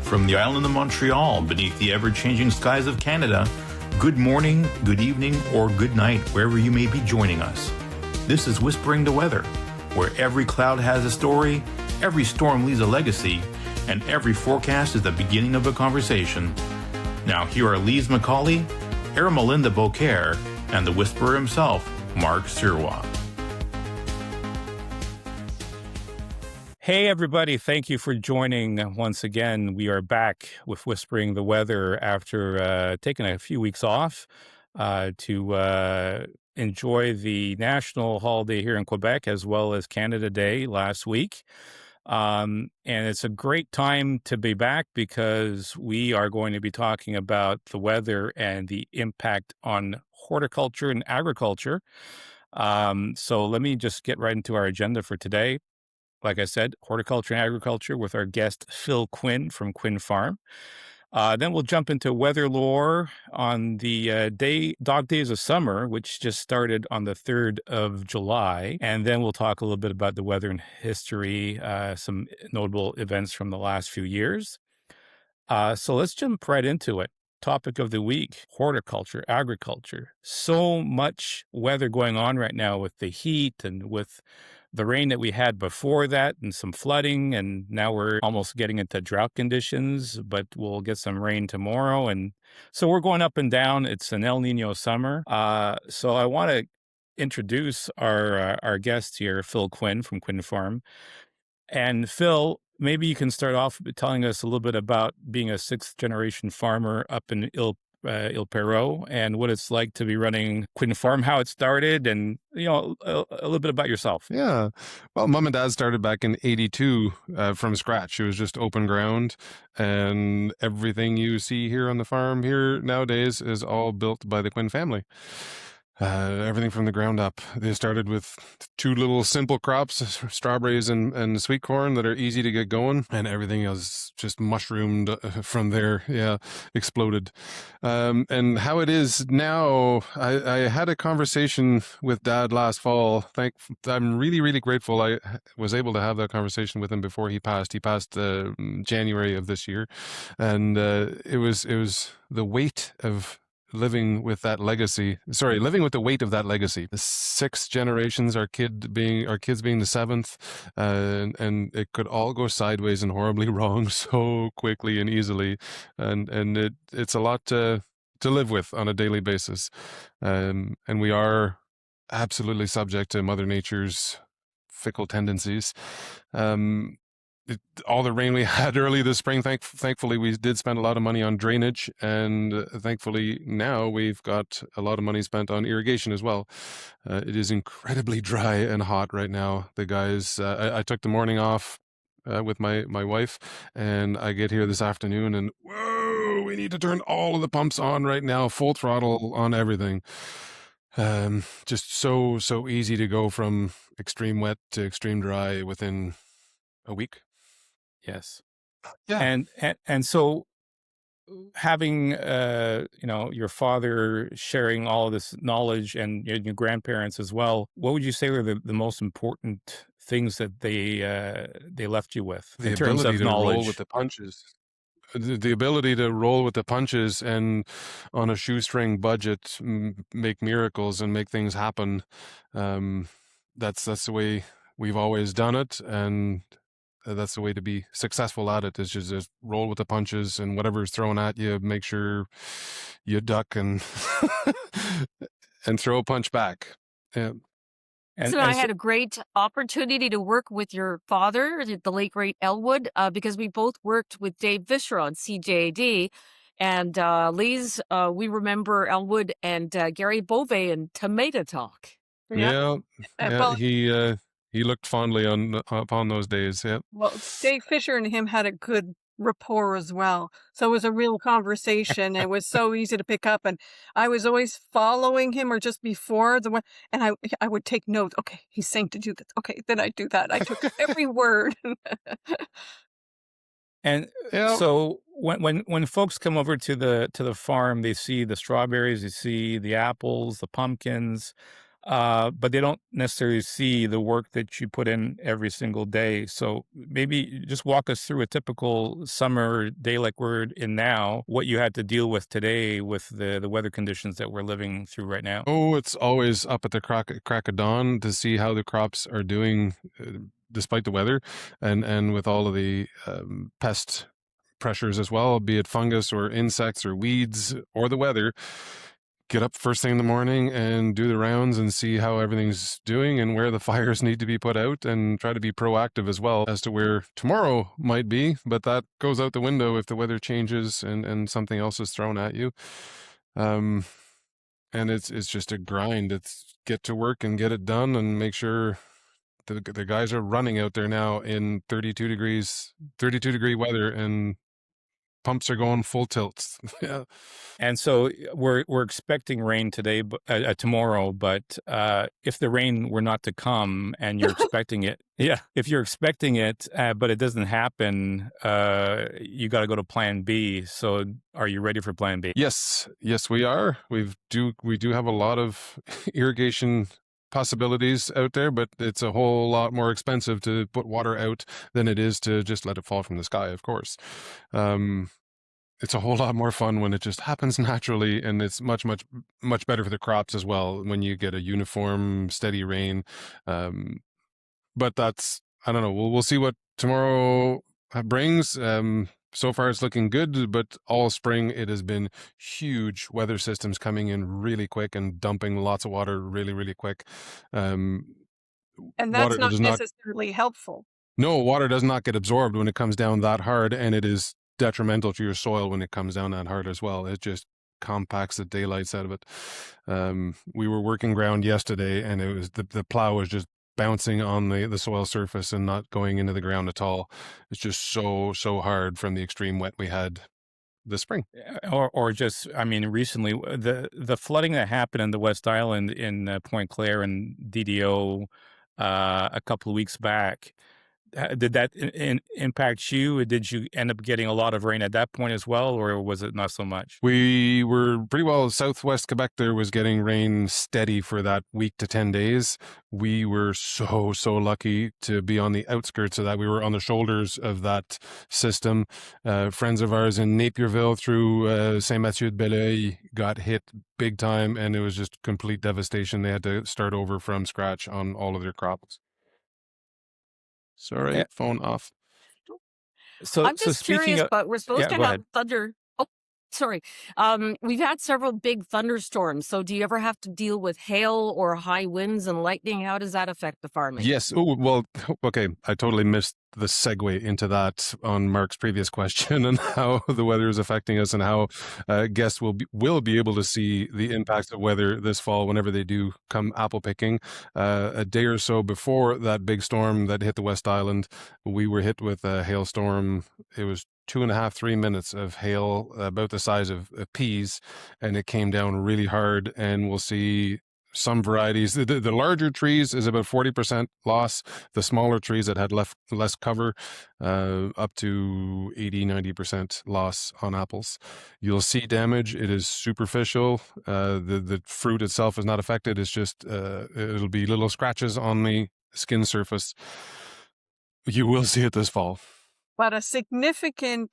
From the island of Montreal, beneath the ever-changing skies of Canada, good morning, good evening, or good night, wherever you may be joining us. This is Whispering the Weather, where every cloud has a story, every storm leaves a legacy, and every forecast is the beginning of a conversation. Now here are Lise Macaulay, Melinda Beaucaire, and the Whisperer himself, Mark Sirois. Hey, everybody. Thank you for joining once again. We are back with Whispering the Weather after taking a few weeks off to enjoy the national holiday here in Quebec as well as Canada Day last week. And it's a great time to be back because we are going to be talking about the weather and the impact on horticulture and agriculture. So let me just get right into our agenda for today. Like I said, horticulture and agriculture with our guest, Phil Quinn from Quinn Farm. Then we'll jump into weather lore on the dog days of summer, which just started on the 3rd of July. And then we'll talk a little bit about the weather and history, some notable events from the last few years. So let's jump right into it. Topic of the week, horticulture, agriculture. So much weather going on right now with the heat and with the rain that we had before that and some flooding. And now we're almost getting into drought conditions, but we'll get some rain tomorrow. And so we're going up and down. It's an El Nino summer. So I want to introduce our guest here, Phil Quinn from Quinn Farm. And Phil, maybe you can start off by telling us a little bit about being a sixth-generation farmer up in Ile Perrot and what it's like to be running Quinn Farm, how it started, and a little bit about yourself. Yeah. Well, Mom and Dad started back in 82 from scratch. It was just open ground, and everything you see here on the farm here nowadays is all built by the Quinn family. Everything from the ground up. They started with two little simple crops, strawberries and sweet corn that are easy to get going, and everything else just mushroomed from there. Yeah, exploded. And how it is now, I had a conversation with Dad last fall. I'm really, really grateful I was able to have that conversation with him before he passed. He passed January of this year, and it was the weight of living with the weight of that legacy. The 6 generations, our kids being the 7th, and it could all go sideways and horribly wrong so quickly and easily, and it's a lot to live with on a daily basis, and we are absolutely subject to Mother Nature's fickle tendencies. All the rain we had early this spring, thankfully we did spend a lot of money on drainage, and thankfully now we've got a lot of money spent on irrigation as well. It is incredibly dry and hot right now. The guys, I took the morning off with my wife, and I get here this afternoon and whoa, we need to turn all of the pumps on right now, full throttle on everything. Just so easy to go from extreme wet to extreme dry within a week. Yes. Yeah. And so having your father sharing all of this knowledge and your grandparents as well, what would you say were the most important things that they left you with in terms of knowledge? Roll with the punches. The ability to roll with the punches and on a shoestring budget make miracles and make things happen. That's the way we've always done it, and that's the way to be successful at it, is just roll with the punches, and whatever's thrown at you, make sure you duck and and throw a punch back. Yeah. So I had a great opportunity to work with your father, the late great Elwood, because we both worked with Dave Vischer on CJAD. And Lise, we remember Elwood and Gary Bove and Tomato Talk. Yeah. Well, he looked fondly upon those days. Yeah. Well, Dave Fisher and him had a good rapport as well. So it was a real conversation. It was so easy to pick up, and I was always following him or just before the one, and I would take notes. Okay, he's saying to do this. Okay, then I do that. I took every word. And so when folks come over to the farm, they see the strawberries, they see the apples, the pumpkins. but they don't necessarily see the work that you put in every single day. So maybe just walk us through a typical summer day like we're in now, what you had to deal with today with the weather conditions that we're living through right now. Oh, it's always up at the crack of dawn to see how the crops are doing despite the weather, and with all of the pest pressures as well, be it fungus or insects or weeds or the weather. Get up first thing in the morning and do the rounds and see how everything's doing and where the fires need to be put out, and try to be proactive as well as to where tomorrow might be. But that goes out the window if the weather changes and something else is thrown at you. And it's just a grind. It's get to work and get it done and make sure the guys are running out there now in 32 degree weather, and pumps are going full tilt. Yeah. And so we're expecting rain today, tomorrow. But if the rain were not to come, and you're expecting it, if you're expecting it, but it doesn't happen, you got to go to Plan B. So, are you ready for Plan B? Yes, we are. We do have a lot of irrigation possibilities out there, but it's a whole lot more expensive to put water out than it is to just let it fall from the sky, of course. It's a whole lot more fun when it just happens naturally, and it's much better for the crops as well when you get a uniform, steady rain. But that's, I don't know. We'll see what tomorrow brings. So far it's looking good, but all spring it has been huge weather systems coming in really quick and dumping lots of water really, really quick. And that's Water not does not, necessarily helpful. no, water does not get absorbed when it comes down that hard, and it is detrimental to your soil when it comes down that hard as well. It just compacts the daylights out of it. We were working ground yesterday, and it was the plow was just bouncing on the soil surface and not going into the ground at all. It's just so hard from the extreme wet we had this spring. Or just, I mean, recently the flooding that happened in the West Island in Point Claire and DDO a couple of weeks back. Did that impact you? Did you end up getting a lot of rain at that point as well, or was it not so much? We were pretty well southwest Quebec. There was getting rain steady for that week to 10 days. We were so lucky to be on the outskirts of that. We were on the shoulders of that system. Friends of ours in Napierville through Saint-Mathieu-de-Belleuil got hit big time, and it was just complete devastation. They had to start over from scratch on all of their crops. Sorry, phone off. I'm just curious, but we're supposed to have thunder. Oh, sorry. We've had several big thunderstorms. So do you ever have to deal with hail or high winds and lightning? How does that affect the farming? Yes. Oh, well, okay. I totally missed the segue into that on Mark's previous question, and how the weather is affecting us, and how guests will be able to see the impacts of weather this fall whenever they do come apple picking. A day or so before that big storm that hit the West Island, we were hit with a hailstorm. It was 2.5-3 minutes of hail about the size of peas, and it came down really hard. And we'll see some varieties. The larger trees is about 40% loss. The smaller trees that had less cover, up to 80-90% loss on apples. You'll see damage. It is superficial. The fruit itself is not affected. It's just it'll be little scratches on the skin surface. You will see it this fall. But a significant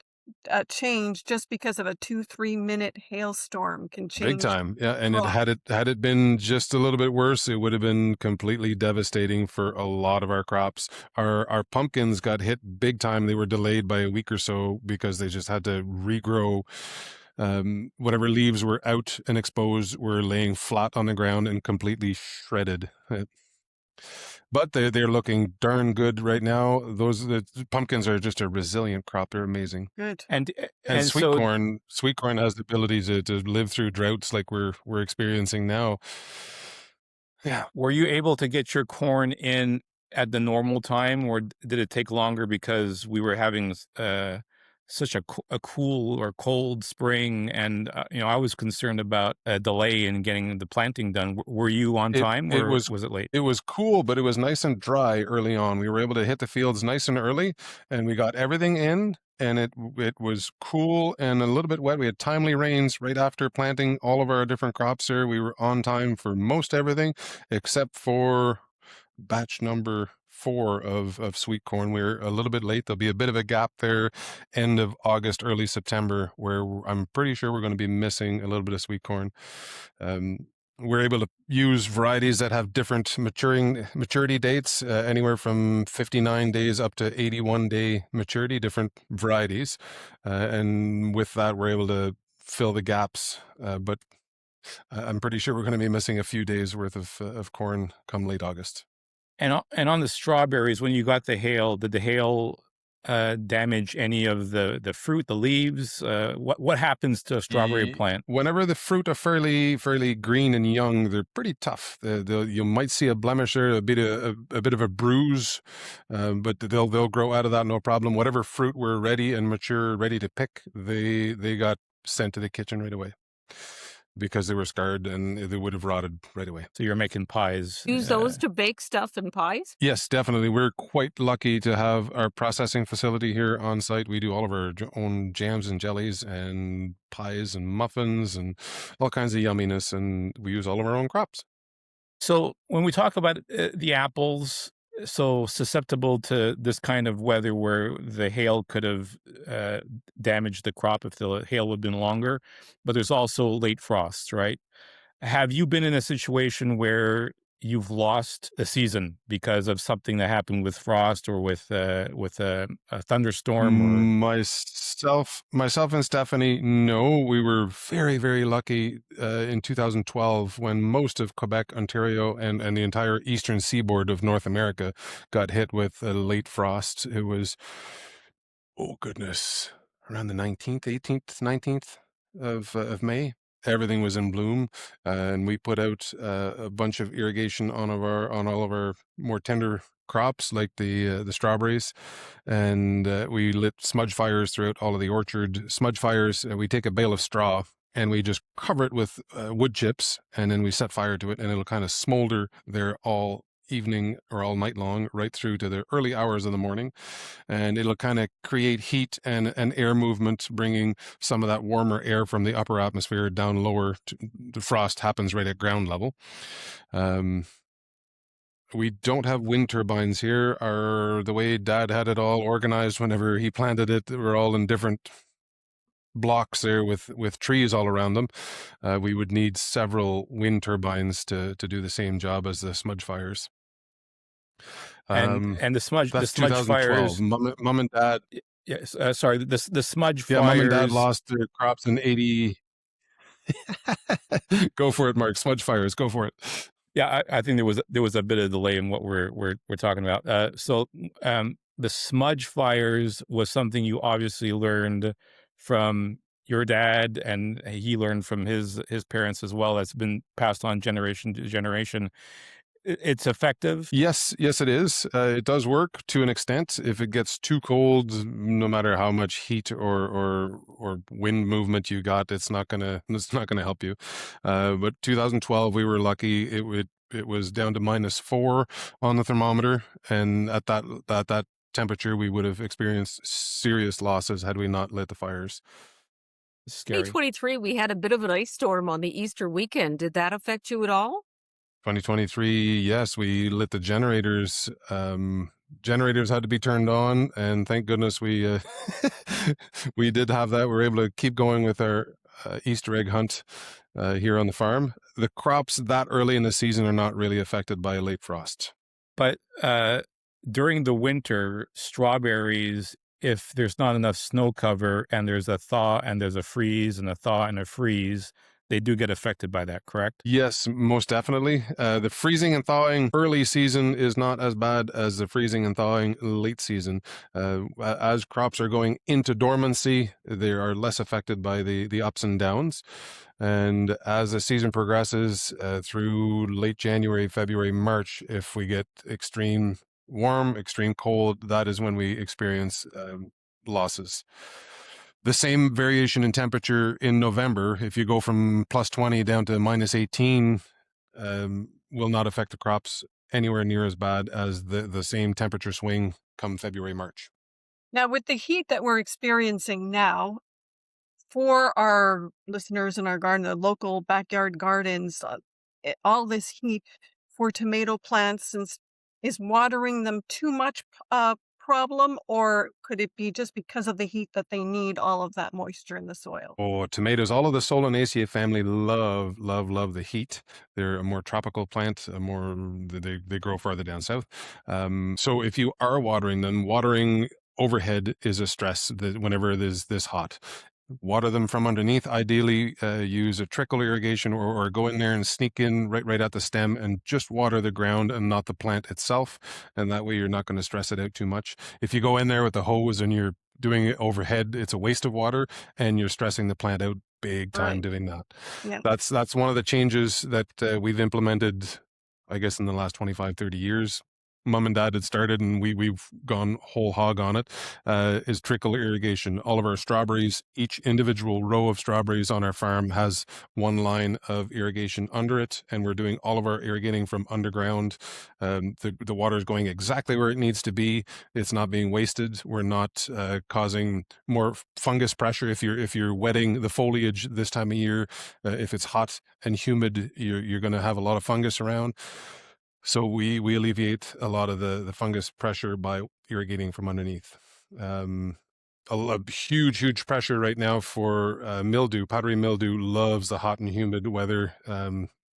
change just because of a 2-3 minute hailstorm can change big time. Yeah, and had it been just a little bit worse, it would have been completely devastating for a lot of our crops. Our pumpkins got hit big time. They were delayed by a week or so because they just had to regrow. Whatever leaves were out and exposed were laying flat on the ground and completely shredded. But they're looking darn good right now. The pumpkins are just a resilient crop. They're amazing. Good. And sweet corn has the ability to live through droughts like we're experiencing now. Yeah. Were you able to get your corn in at the normal time, or did it take longer because we were having such a cool or cold spring? And I was concerned about a delay in getting the planting done. Were you on time, or was it late? It was cool, but it was nice and dry early on. We were able to hit the fields nice and early, and we got everything in, and it was cool and a little bit wet. We had timely rains right after planting all of our different crops there. We were on time for most everything except for batch number 4 of sweet corn. We're a little bit late. There'll be a bit of a gap there, end of August, early September, where I'm pretty sure we're going to be missing a little bit of sweet corn. We're able to use varieties that have different maturity dates, anywhere from 59 days up to 81-day maturity, different varieties. And with that, we're able to fill the gaps. But I'm pretty sure we're going to be missing a few days worth of corn come late August. And on the strawberries, when you got the hail, did the hail damage any of the fruit, the leaves? What happens to a strawberry plant? Whenever the fruit are fairly green and young, they're pretty tough. You might see a blemish or a bit of a bruise, but they'll grow out of that no problem. Whatever fruit were ready and mature, ready to pick, they got sent to the kitchen right away, because they were scarred and they would have rotted right away. So you're making pies. Use those to bake stuff and pies? Yes, definitely. We're quite lucky to have our processing facility here on site. We do all of our own jams and jellies and pies and muffins and all kinds of yumminess, and we use all of our own crops. So when we talk about the apples, so susceptible to this kind of weather where the hail could have damaged the crop if the hail would have been longer, but there's also late frosts, right? Have you been in a situation where you've lost a season because of something that happened with frost or with a thunderstorm? Or Myself and Stephanie, no. We were very, very lucky in 2012 when most of Quebec, Ontario, and the entire eastern seaboard of North America got hit with a late frost. It was, oh goodness, around the 19th, 18th, 19th of May. Everything was in bloom, and we put out a bunch of irrigation on all of our more tender crops, like the strawberries, and we lit smudge fires throughout all of the orchard. Smudge fires, we take a bale of straw and we just cover it with wood chips, and then we set fire to it, and it'll kind of smolder there all evening or all night long, right through to the early hours of the morning, and it'll kind of create heat and air movement, bringing some of that warmer air from the upper atmosphere down lower. The frost happens right at ground level. We don't have wind turbines here. The way Dad had it all organized whenever he planted it, we're all in different blocks there with trees all around them. We would need several wind turbines to do the same job as the smudge fires. And the smudge fires. Mom and Dad. Yes, sorry. The smudge fires. Yeah, Mom and Dad lost their crops in 80. Go for it, Mark. Smudge fires. Go for it. Yeah, I think there was a bit of delay in what we're talking about. So the smudge fires was something you obviously learned from your dad, and he learned from his parents as well. That's been passed on generation to generation. It's effective. Yes, it is. It does work to an extent. If it gets too cold, no matter how much heat or wind movement you got, it's not gonna help you. But 2012, we were lucky. It was down to -4 on the thermometer, and at that temperature, we would have experienced serious losses had we not lit the fires. Scary. 2023, we had a bit of an ice storm on the Easter weekend. Did that affect you at all? 2023, yes, we lit the generators. Generators had to be turned on, and thank goodness we we did have that. We were able to keep going with our Easter egg hunt here on the farm. The crops that early in the season are not really affected by a late frost. But during the winter, strawberries, if there's not enough snow cover and there's a thaw and there's a freeze and a thaw and a freeze, they do get affected by that, correct? Yes, most definitely. The freezing and thawing early season is not as bad as the freezing and thawing late season. As crops are going into dormancy, they are less affected by the ups and downs. And as the season progresses through late January, February, March, if we get extreme warm, extreme cold, that is when we experience losses. The same variation in temperature in November, if you go from +20 down to -18, will not affect the crops anywhere near as bad as the same temperature swing come February, March. Now, with the heat that we're experiencing now, for our listeners in our garden, the local backyard gardens, all this heat for tomato plants, is watering them too much problem, or could it be just because of the heat that they need all of that moisture in the soil? Oh, tomatoes, all of the Solanaceae family love the heat. They're a more tropical plant, they grow farther down south. So if you are watering them, watering overhead is a stress that whenever it is this hot. Water them from underneath. Ideally, use a trickle irrigation or go in there and sneak in right at the stem and just water the ground and not the plant itself. And that way you're not going to stress it out too much. If you go in there with the hose and you're doing it overhead, it's a waste of water and you're stressing the plant out big time Right. doing that. Yeah. That's one of the changes that we've implemented, I guess, in the last 25, 30 years. Mom and Dad had started, and we've gone whole hog on it, is trickle irrigation. All of our strawberries, each individual row of strawberries on our farm has one line of irrigation under it, and we're doing all of our irrigating from underground. The water is going exactly where it needs to be. It's not being wasted. We're not causing more fungus pressure if you're wetting the foliage this time of year. If it's hot and humid, you're going to have a lot of fungus around. So we alleviate a lot of the fungus pressure by irrigating from underneath. A huge pressure right now for mildew. Powdery mildew loves the hot and humid weather.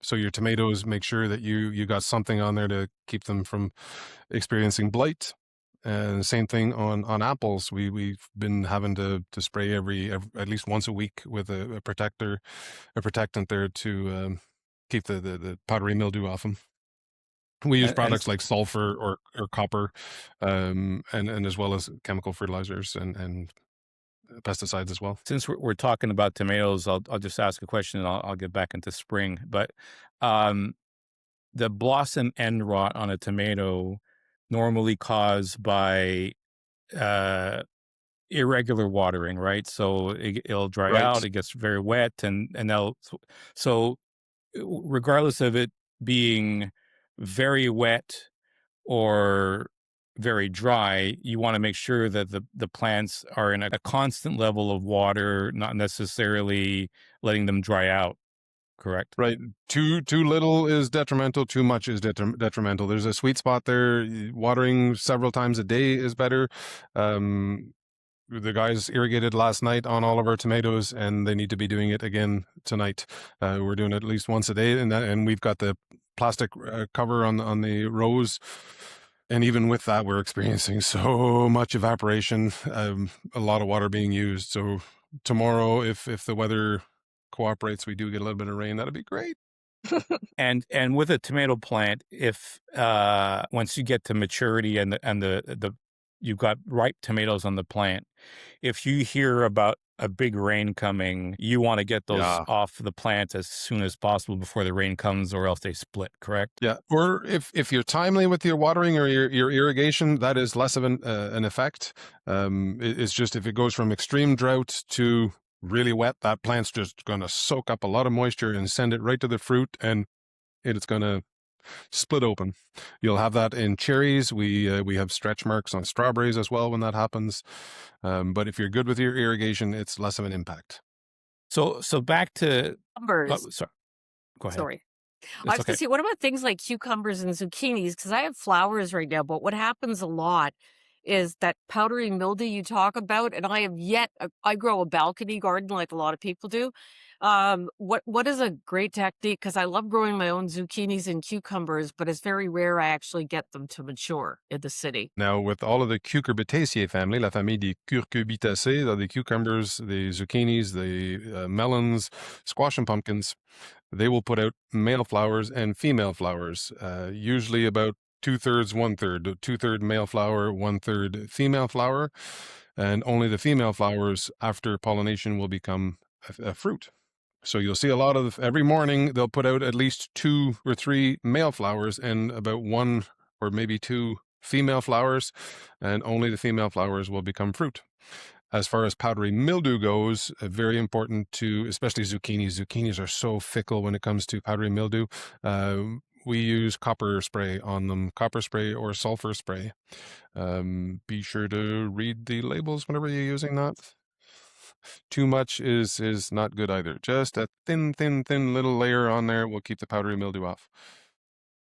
So your tomatoes, make sure that you got something on there to keep them from experiencing blight. And same thing on apples. We've been having to spray every at least once a week with a protectant there to keep the powdery mildew off them. We use And products like sulfur or copper, and as well as chemical fertilizers and pesticides as well. since we're talking about tomatoes, I'll just ask a question and I'll get back into spring. But um, the blossom end rot on a tomato normally caused by irregular watering, right? So it'll dry Right. out, it gets very wet, and so regardless of it being very wet or very dry, you want to make sure that the plants are in a constant level of water, not necessarily letting them dry out, correct? Right. Too little is detrimental. Too much is detrimental. There's a sweet spot there. Watering several times a day is better. The guys irrigated last night on all of our tomatoes, and they need to be doing it again tonight. We're doing it at least once a day, and we've got the plastic cover on the rows. And even with that, we're experiencing so much evaporation, a lot of water being used. So tomorrow, if the weather cooperates, we do get a little bit of rain. That'd be great. And with a tomato plant, if once you get to maturity and the you've got ripe tomatoes on the plant, if you hear about a big rain coming, you want to get those Yeah. off the plant as soon as possible before the rain comes, or else they split, correct? Yeah. Or if you're timely with your watering or your irrigation, that is less of an effect. It's just if it goes from extreme drought to really wet, that plant's just going to soak up a lot of moisture and send it right to the fruit, and it's going to split open. You'll have that in cherries. We have stretch marks on strawberries as well when that happens. But if you're good with your irrigation, it's less of an impact. So back to Cucumbers. sorry, go ahead. Sorry. I It's was going okay. to say, what about things like cucumbers and zucchinis? Because I have flowers right now, but what happens a lot is that powdery mildew you talk about, and I grow a balcony garden like a lot of people do. What is a great technique? Because I love growing my own zucchinis and cucumbers, but it's very rare I actually get them to mature in the city. Now, with all of the Cucurbitaceae family, la famille des Cucurbitaceae, the cucumbers, the zucchinis, the melons, squash and pumpkins, they will put out male flowers and female flowers, usually about 2/3, 1/3, 2/3 male flower, 1/3 female flower, and only the female flowers after pollination will become a fruit. So you'll see a lot of, every morning they'll put out at least 2 or 3 male flowers and about 1 or maybe 2 female flowers, and only the female flowers will become fruit. As far as powdery mildew goes, very important to, especially zucchinis. Zucchinis are so fickle when it comes to powdery mildew. we use copper spray on them, copper spray or sulfur spray. Be sure to read the labels whenever you're using that. Too much is not good either. Just a thin little layer on there will keep the powdery mildew off.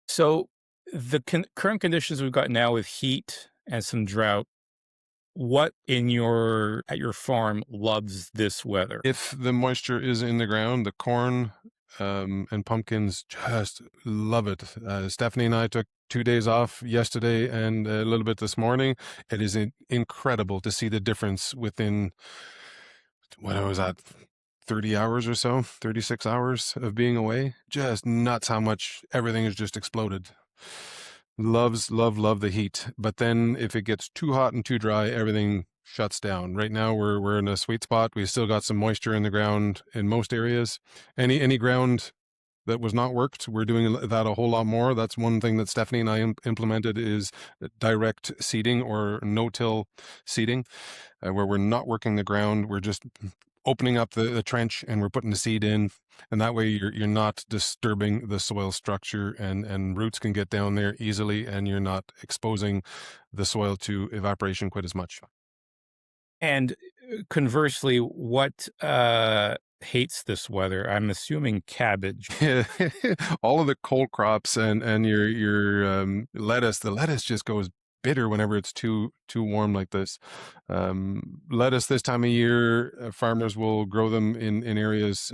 So the current conditions we've got now with heat and some drought, what at your farm loves this weather? If the moisture is in the ground, the corn and pumpkins just love it. Stephanie and I took 2 days off yesterday and a little bit this morning. It is incredible to see the difference within, what was that, 30 hours or so, 36 hours of being away. Just nuts how much everything has just exploded. Love the heat. But then if it gets too hot and too dry, everything shuts down. Right now we're in a sweet spot. We still got some moisture in the ground in most areas. Any ground that was not worked, we're doing that a whole lot more. That's one thing that Stephanie and I implemented is direct seeding or no-till seeding, where we're not working the ground. We're just opening up the trench and we're putting the seed in, and that way you're not disturbing the soil structure, and roots can get down there easily, and you're not exposing the soil to evaporation quite as much. And conversely, what hates this weather? I'm assuming cabbage. All of the cold crops and your lettuce. The lettuce just goes bitter whenever it's too warm like this. Lettuce this time of year, farmers will grow them in areas,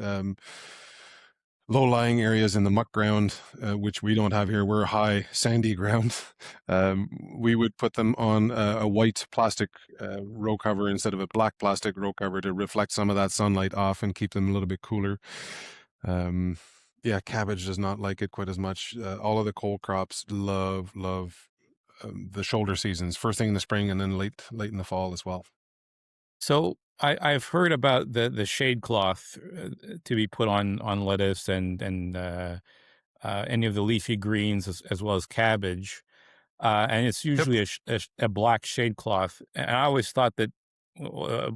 low-lying areas in the muck ground, which we don't have here. We're high sandy ground. We would put them on a white plastic row cover instead of a black plastic row cover to reflect some of that sunlight off and keep them a little bit cooler. Yeah, cabbage does not like it quite as much. All of the cold crops love the shoulder seasons, first thing in the spring and then late in the fall as well. So I've heard about the shade cloth to be put on lettuce and any of the leafy greens as well as cabbage, and it's usually a black shade cloth. And I always thought that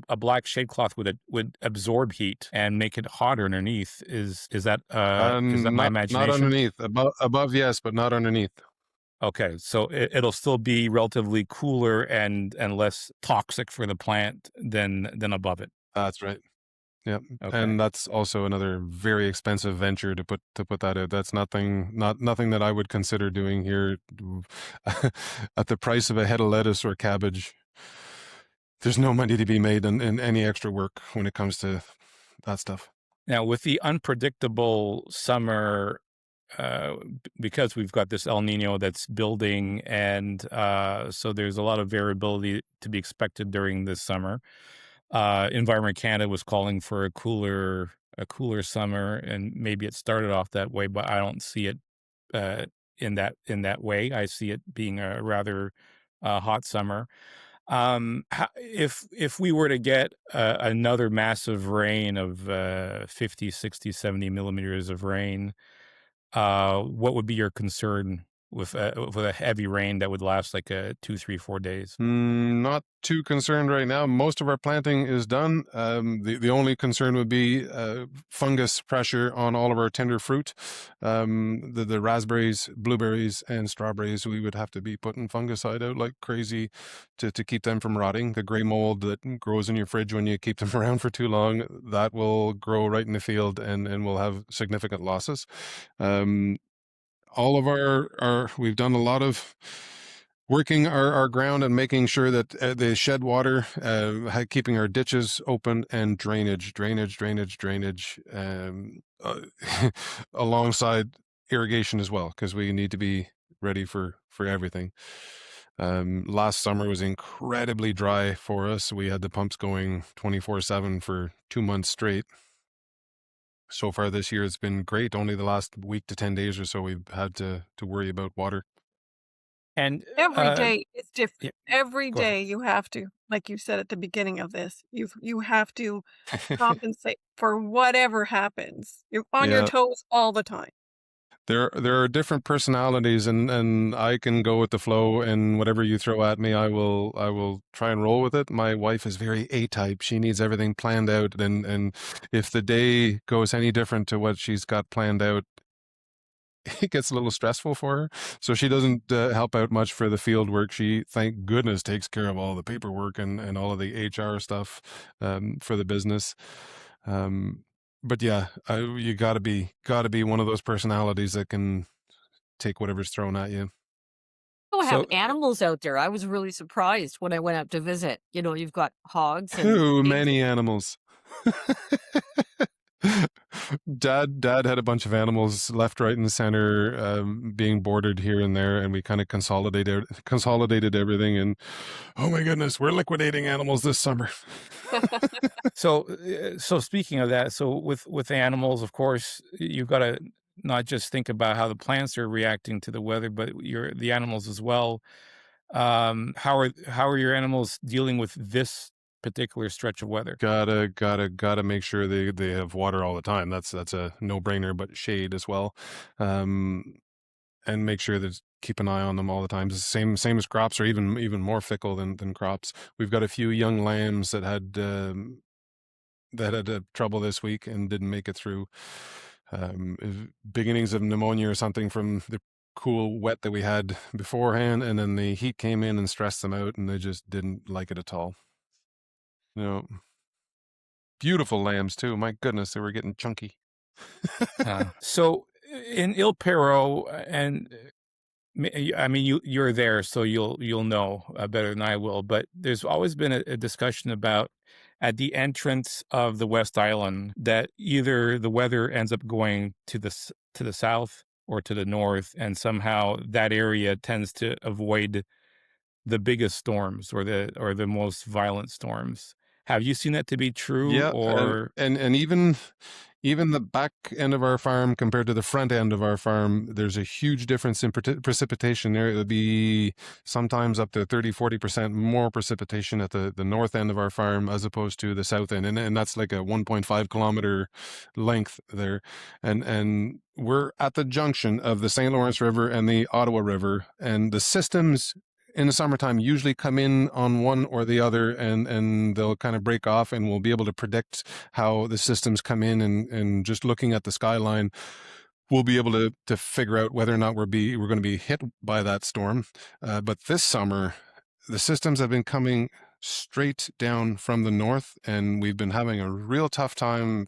a black shade cloth would absorb heat and make it hotter underneath. Is that my imagination? Not underneath. Above, yes, but not underneath. Okay, so it'll still be relatively cooler and less toxic for the plant than above it. That's right. Yep. Okay. And that's also another very expensive venture to put that out. That's nothing that I would consider doing here. At the price of a head of lettuce or cabbage, there's no money to be made in any extra work when it comes to that stuff. Now, with the unpredictable summer, because we've got this El Nino that's building, and so there's a lot of variability to be expected during this summer. Environment Canada was calling for a cooler summer, and maybe it started off that way, but I don't see it in that way. I see it being a rather hot summer. If we were to get another massive rain of 50, 60, 70 millimeters of rain, what would be your concern with a heavy rain that would last like 2, 3, 4 days? Not too concerned right now. Most of our planting is done. The only concern would be fungus pressure on all of our tender fruit. The raspberries, blueberries, and strawberries, we would have to be putting fungicide out like crazy to keep them from rotting. The gray mold that grows in your fridge when you keep them around for too long, that will grow right in the field and will have significant losses. All of we've done a lot of working our ground and making sure that they shed water, keeping our ditches open, and drainage alongside irrigation as well, because we need to be ready for everything. Last summer was incredibly dry for us. We had the pumps going 24/7 for 2 months straight. So far this year, it's been great. Only the last week to 10 days or so, we've had to worry about water. And Every day is different. yeah, Every go ahead. day you have to, like you said at the beginning of this, you have to compensate for whatever happens. You're on your Yeah. toes all the time. There are different personalities, and I can go with the flow, and whatever you throw at me, I will try and roll with it. My wife is very A-type. She needs everything planned out, and if the day goes any different to what she's got planned out, it gets a little stressful for her. So she doesn't help out much for the field work. She, thank goodness, takes care of all the paperwork and all of the HR stuff for the business. But yeah, you gotta be one of those personalities that can take whatever's thrown at you. You have So, animals out there. I was really surprised when I went up to visit. You've got hogs and Too pigs. many animals. Dad had a bunch of animals left, right, and center, being boarded here and there, and we kind of consolidated everything. And oh my goodness, we're liquidating animals this summer. so speaking of that, so with animals, of course, you've got to not just think about how the plants are reacting to the weather, but the animals as well. How are your animals dealing with this particular stretch of weather? Gotta make sure they have water all the time. That's a no-brainer, but shade as well. And make sure that keep an eye on them all the time. It's the same as crops, or even more fickle than crops. We've got a few young lambs that had trouble this week and didn't make it through. Beginnings of pneumonia or something from the cool wet that we had beforehand, and then the heat came in and stressed them out, and they just didn't like it at all. Beautiful lambs too. My goodness, they were getting chunky. So in Il Pero, and I mean, you're there, so you'll know better than I will. But there's always been a discussion about at the entrance of the West Island that either the weather ends up going to the south or to the north, and somehow that area tends to avoid the biggest storms or the most violent storms. Have you seen that to be true, Yeah, or and even the back end of our farm compared to the front end of our farm, there's a huge difference in precipitation there. It would be sometimes up to 30-40% more precipitation at the north end of our farm as opposed to the south end. And that's like a 1.5 kilometer length there. And we're at the junction of the St. Lawrence River and the Ottawa River, and the systems in the summertime usually come in on one or the other, and they'll kind of break off, and we'll be able to predict how the systems come in, and just looking at the skyline, we'll be able to figure out whether or not we're going to be hit by that storm. But this summer, the systems have been coming straight down from the north, and we've been having a real tough time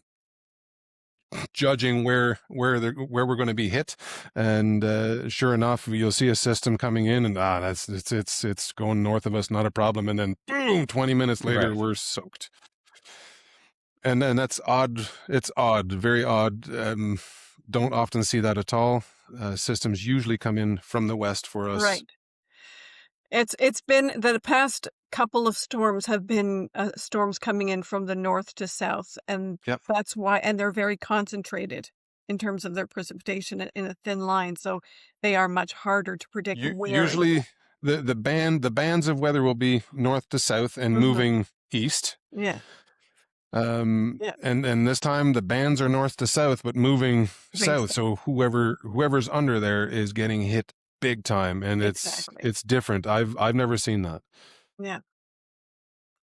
judging where we're going to be hit. And sure enough, you'll see a system coming in, and it's going north of us, not a problem. And then boom, 20 minutes later, Right. we're soaked. And that's odd. It's odd, very odd. Don't often see that at all. Systems usually come in from the west for us. Right. It's been the past couple of storms have been storms coming in from the north to south, and Yep. that's why, and they're very concentrated in terms of their precipitation in a thin line, so they are much harder to predict where. Usually the bands of weather will be north to south and moving east. Yeah. Yeah. And this time the bands are north to south, but moving south. So whoever's under there is getting hit big time, and Exactly. it's different. I've never seen that. Yeah.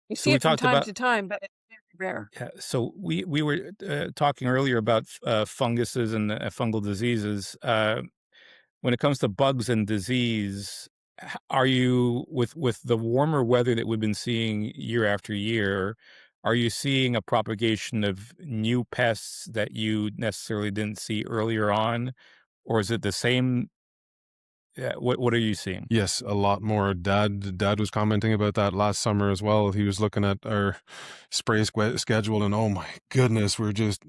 You So see we it from talked time about to time, but it's very rare. Yeah, so we were talking earlier about funguses and fungal diseases. When it comes to bugs and disease, are you with the warmer weather that we've been seeing year after year? Are you seeing a propagation of new pests that you necessarily didn't see earlier on, or is it the same? What are you seeing? Yes, a lot more. Dad was commenting about that last summer as well. He was looking at our spray schedule, and oh my goodness, we're just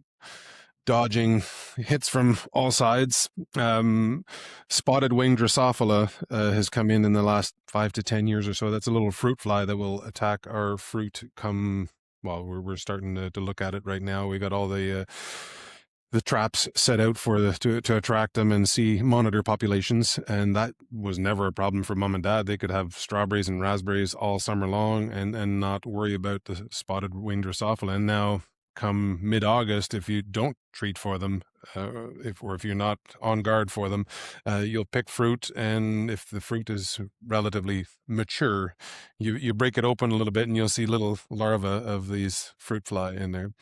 dodging hits from all sides. Spotted wing Drosophila has come in the last 5 to 10 years or so. That's a little fruit fly that will attack our fruit. We're starting to look at it right now. We got all the traps set out to attract them and monitor populations, and that was never a problem for mom and dad. They could have strawberries and raspberries all summer long and not worry about the spotted wing Drosophila. And now, come mid-August, if you don't treat for them, if you're not on guard for them, you'll pick fruit, and if the fruit is relatively mature, you break it open a little bit, and you'll see little larvae of these fruit fly in there.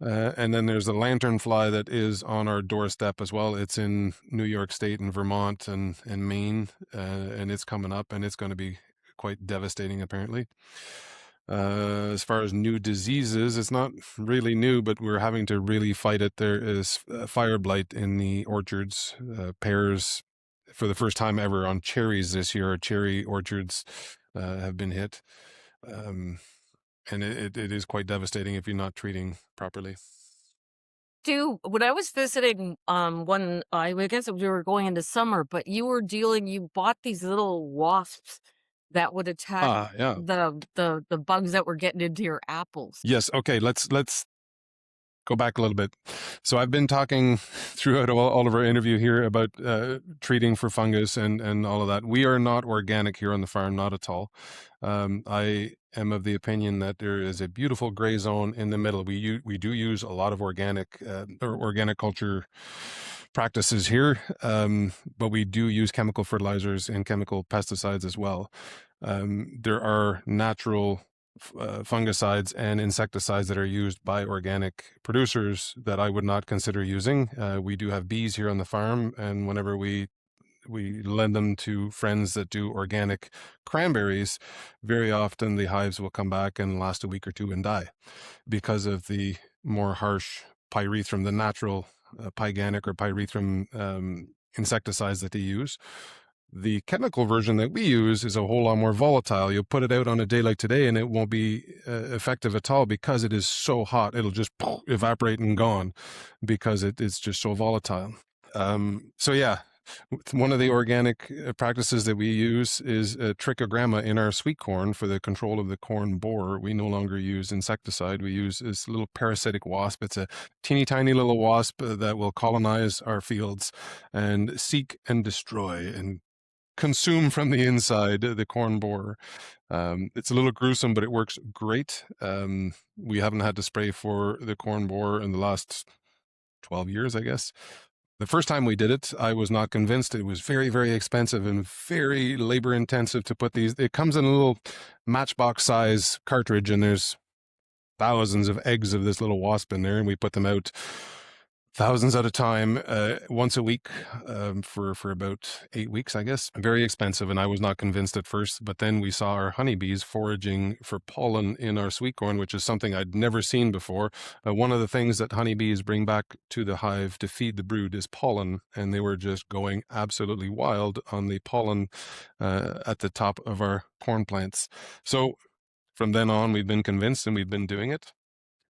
And then there's a lanternfly that is on our doorstep as well. It's in New York State and Vermont and Maine, and it's coming up, and it's going to be quite devastating, apparently. As far as new diseases, it's not really new, but we're having to really fight it. There is fire blight in the orchards. Pears, for the first time ever on cherries this year, cherry orchards have been hit. And it is quite devastating if you're not treating properly. When I was visiting, I guess we were going into summer, but you bought these little wasps that would attack Yeah. the bugs that were getting into your apples. Yes. Okay. Let's go back a little bit. So I've been talking throughout all of our interview here about treating for fungus and all of that. We are not organic here on the farm, not at all. I am of the opinion that there is a beautiful gray zone in the middle. We do use a lot of organic culture practices here, but we do use chemical fertilizers and chemical pesticides as well. There are natural fungicides and insecticides that are used by organic producers that I would not consider using. We do have bees here on the farm, and whenever we lend them to friends that do organic cranberries, very often the hives will come back and last a week or two and die because of the more harsh pyrethrum, the natural pyganic or pyrethrum insecticides that they use. The chemical version that we use is a whole lot more volatile. You'll put it out on a day like today and it won't be effective at all because it is so hot. It'll just evaporate and gone because it's just so volatile. So yeah, one of the organic practices that we use is trichogramma in our sweet corn for the control of the corn borer. We no longer use insecticide. We use this little parasitic wasp. It's a teeny tiny little wasp that will colonize our fields and seek and destroy and consume from the inside the corn borer. It's a little gruesome, but it works great. We haven't had to spray for the corn borer in the last 12 years, I guess. The first time we did it, I was not convinced. It was very, very expensive and very labor intensive to put these. It comes in a little matchbox size cartridge, and there's thousands of eggs of this little wasp in there, and we put them out thousands at a time, once a week, for about 8 weeks, I guess. Very expensive, and I was not convinced at first. But then we saw our honeybees foraging for pollen in our sweet corn, which is something I'd never seen before. One of the things that honeybees bring back to the hive to feed the brood is pollen, and they were just going absolutely wild on the pollen at the top of our corn plants. So from then on, we've been convinced, and we've been doing it.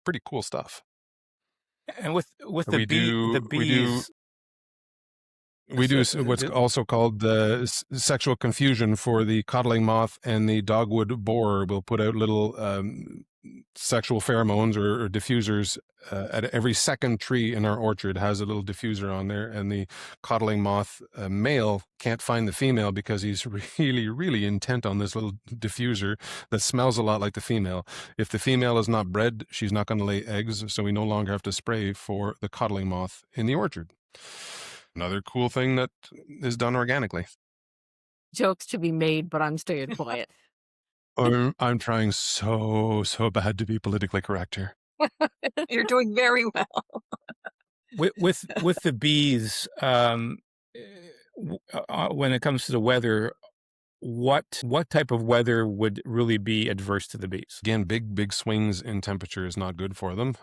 Pretty cool stuff. And with the bees, we do what's also called the sexual confusion for the codling moth and the dogwood borer. We'll put out little sexual pheromones or diffusers at every second tree in our orchard has a little diffuser on there, and the codling moth male can't find the female because he's really, really intent on this little diffuser that smells a lot like the female. If the female is not bred, she's not going to lay eggs, so we no longer have to spray for the codling moth in the orchard. Another cool thing that is done organically. Jokes to be made, but I'm staying quiet. I'm trying so bad to be politically correct here. You're doing very well. with the bees, when it comes to the weather, what type of weather would really be adverse to the bees? Again, big swings in temperature is not good for them.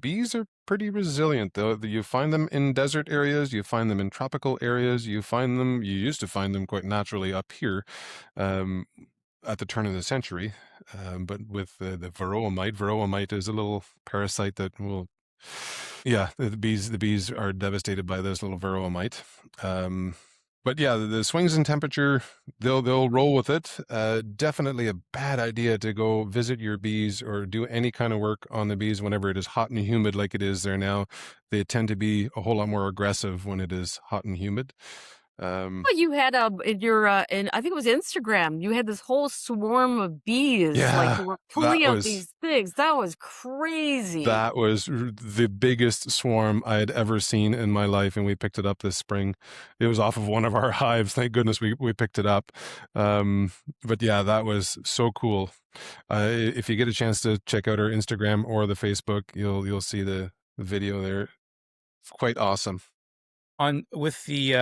Bees are pretty resilient, though. You find them in desert areas, you find them in tropical areas, you used to find them quite naturally up here at the turn of the century. But with the varroa mite is a little parasite that will, the bees are devastated by this little varroa mite. But yeah, the swings in temperature, they'll roll with it. Definitely a bad idea to go visit your bees or do any kind of work on the bees whenever it is hot and humid like it is there now. They tend to be a whole lot more aggressive when it is hot and humid. Um, Well, you had in your in I think it was Instagram. You had this whole swarm of bees, like yeah, they were that pulling out was these things. That was crazy. the biggest swarm I had ever seen in my life, and we picked it up this spring. It was off of one of our hives. Thank goodness we picked it up. But yeah, that was so cool. If you get a chance to check out our Instagram or the Facebook, you'll see the video there. It's quite awesome. On with the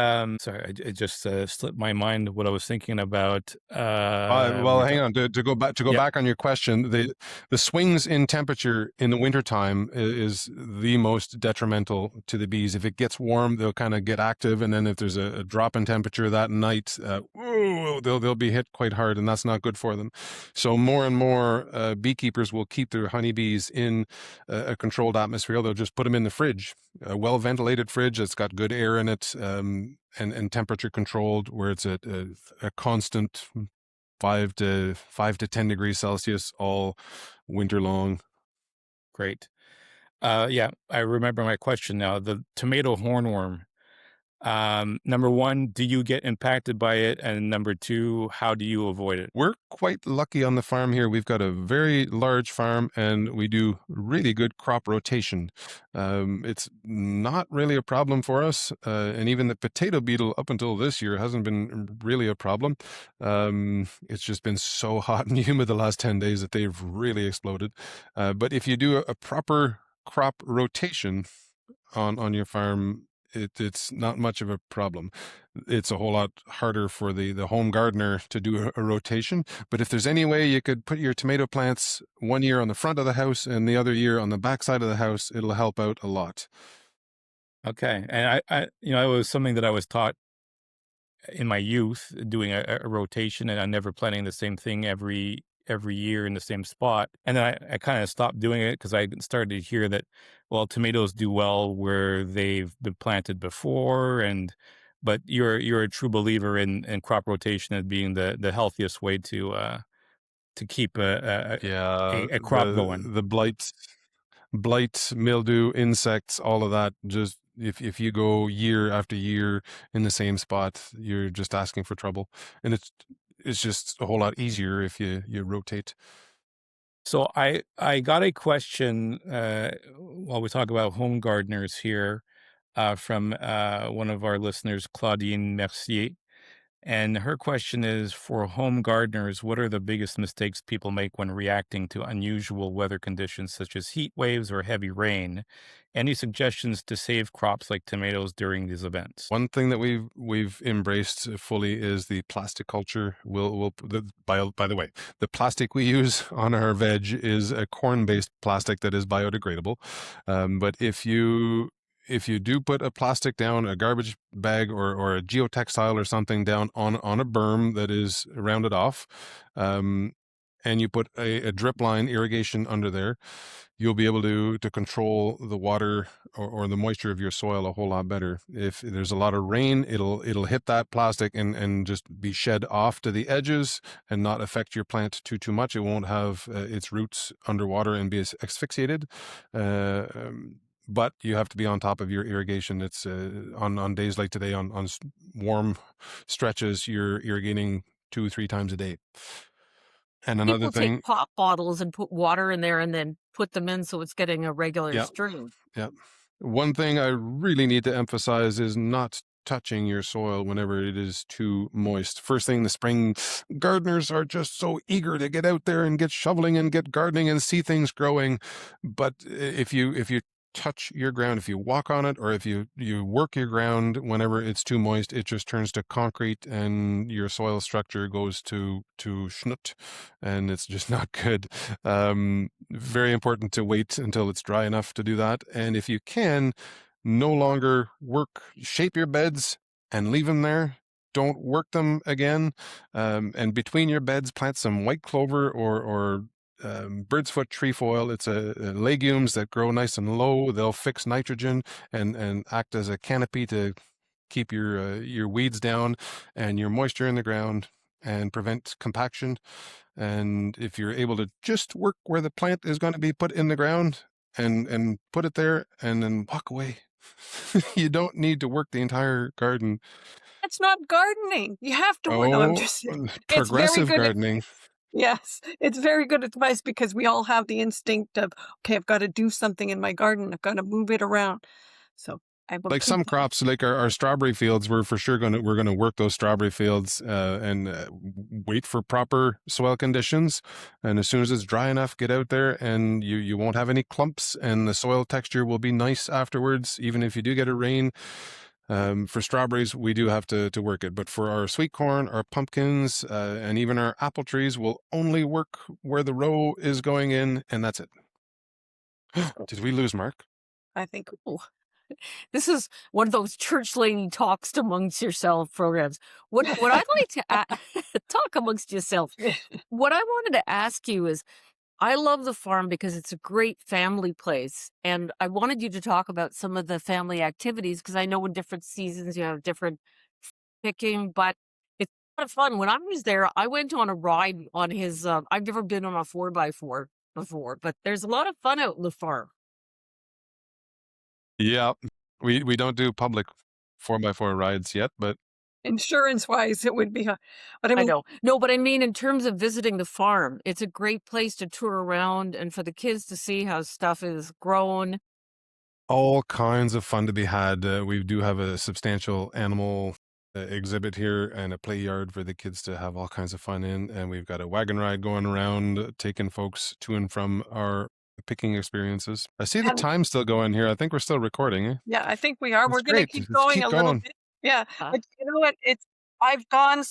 sorry, it just slipped my mind what I was thinking about. Well, hang on. To go Yeah. back on your question, the swings in temperature in the wintertime is the most detrimental to the bees. If it gets warm, they'll kind of get active, and then if there's a drop in temperature that night, they'll be hit quite hard, and that's not good for them. So more and more beekeepers will keep their honeybees in a controlled atmosphere. They'll just put them in the fridge, a well ventilated fridge that's got good air in it. And temperature controlled, where it's a constant 5 to 10 degrees Celsius all winter long. Great. Yeah, I remember my question now. The tomato hornworm. Number one, do you get impacted by it? And number two, how do you avoid it? We're quite lucky on the farm here. We've got a very large farm and we do really good crop rotation. It's not really a problem for us. And even the potato beetle up until this year hasn't been really a problem. It's just been so hot and humid the last 10 days that they've really exploded. But if you do a proper crop rotation on your farm, it's not much of a problem. It's a whole lot harder for the home gardener to do a rotation. But if there's any way you could put your tomato plants one year on the front of the house and the other year on the back side of the house, it'll help out a lot. Okay. And it was something that I was taught in my youth, doing a rotation, and I'm never planting the same thing every year in the same spot. And then I kind of stopped doing it because I started to hear that, well, tomatoes do well where they've been planted before, but you're a true believer in crop rotation as being the healthiest way to keep Yeah, a crop going. the blight, mildew, insects, all of that. Just if you go year after year in the same spot, you're just asking for trouble. And it's just a whole lot easier if you rotate. So I got a question while we talk about home gardeners here from one of our listeners, Claudine Mercier. And her question is, for home gardeners, what are the biggest mistakes people make when reacting to unusual weather conditions such as heat waves or heavy rain? Any suggestions to save crops like tomatoes during these events? One thing that we've embraced fully is the plastic culture. By the way, the plastic we use on our veg is a corn-based plastic that is biodegradable. But if you do put a plastic down, a garbage bag or a geotextile or something down on a berm that is rounded off, and you put a drip line irrigation under there, you'll be able to control the water or the moisture of your soil a whole lot better. If there's a lot of rain, it'll hit that plastic and just be shed off to the edges and not affect your plant too much. It won't have its roots underwater and be asphyxiated. But you have to be on top of your irrigation. It's on days like today, on warm stretches, you're irrigating 2-3 times a day. And another People thing, take pop bottles and put water in there and then put them in so it's getting a regular yeah, stream. yeah. One thing I really need to emphasize is not touching your soil whenever it is too moist. First thing in the spring, gardeners are just so eager to get out there and get shoveling and get gardening and see things growing. But if you touch your ground, if you walk on it, or if you work your ground whenever it's too moist, it just turns to concrete and your soil structure goes to schnut, and it's just not good. Very important to wait until it's dry enough to do that. And if you can, no longer shape your beds and leave them there. Don't work them again. And between your beds, plant some white clover or bird's foot trefoil. It's a legumes that grow nice and low. They'll fix nitrogen and act as a canopy to keep your weeds down and your moisture in the ground and prevent compaction. And if you're able to just work where the plant is going to be put in the ground and put it there and then walk away, You don't need to work the entire garden. That's not gardening. You have to work. No, I'm Oh, just saying. It's very progressive good. gardening. Yes, it's very good advice because we all have the instinct of, okay, I've got to do something in my garden. I've got to move it around. So I will Like keep some that. crops, like our strawberry fields, we're for sure we're gonna work those strawberry fields and wait for proper soil conditions. And as soon as it's dry enough, get out there, and you won't have any clumps, and the soil texture will be nice afterwards. Even if you do get a rain, for strawberries, we do have to work it. But for our sweet corn, our pumpkins, and even our apple trees, we'll only work where the row is going in, and that's it. Did we lose Mark? I think Oh, this is one of those church lady talks amongst yourself programs. What I'd like to talk amongst yourself. What I wanted to ask you is, I love the farm because it's a great family place, and I wanted you to talk about some of the family activities because I know in different seasons you have different picking, but it's a lot of fun. When I was there, I went on a ride on his. I've never been on a 4x4 before, but there's a lot of fun out in the farm. Yeah, we don't do public 4x4 rides yet, but insurance wise, it would be, but I I mean, know. No, but I mean, in terms of visiting the farm, it's a great place to tour around and for the kids to see how stuff is grown. all kinds of fun to be had. We do have a substantial animal exhibit here and a play yard for the kids to have all kinds of fun in. And we've got a wagon ride going around, taking folks to and from our picking experiences. I see the and time still going here. I think we're still recording. Eh? yeah, I think we are. That's We're going to great. keep Let's going keep a little going. bit. Yeah, Uh, but you know what? I've gone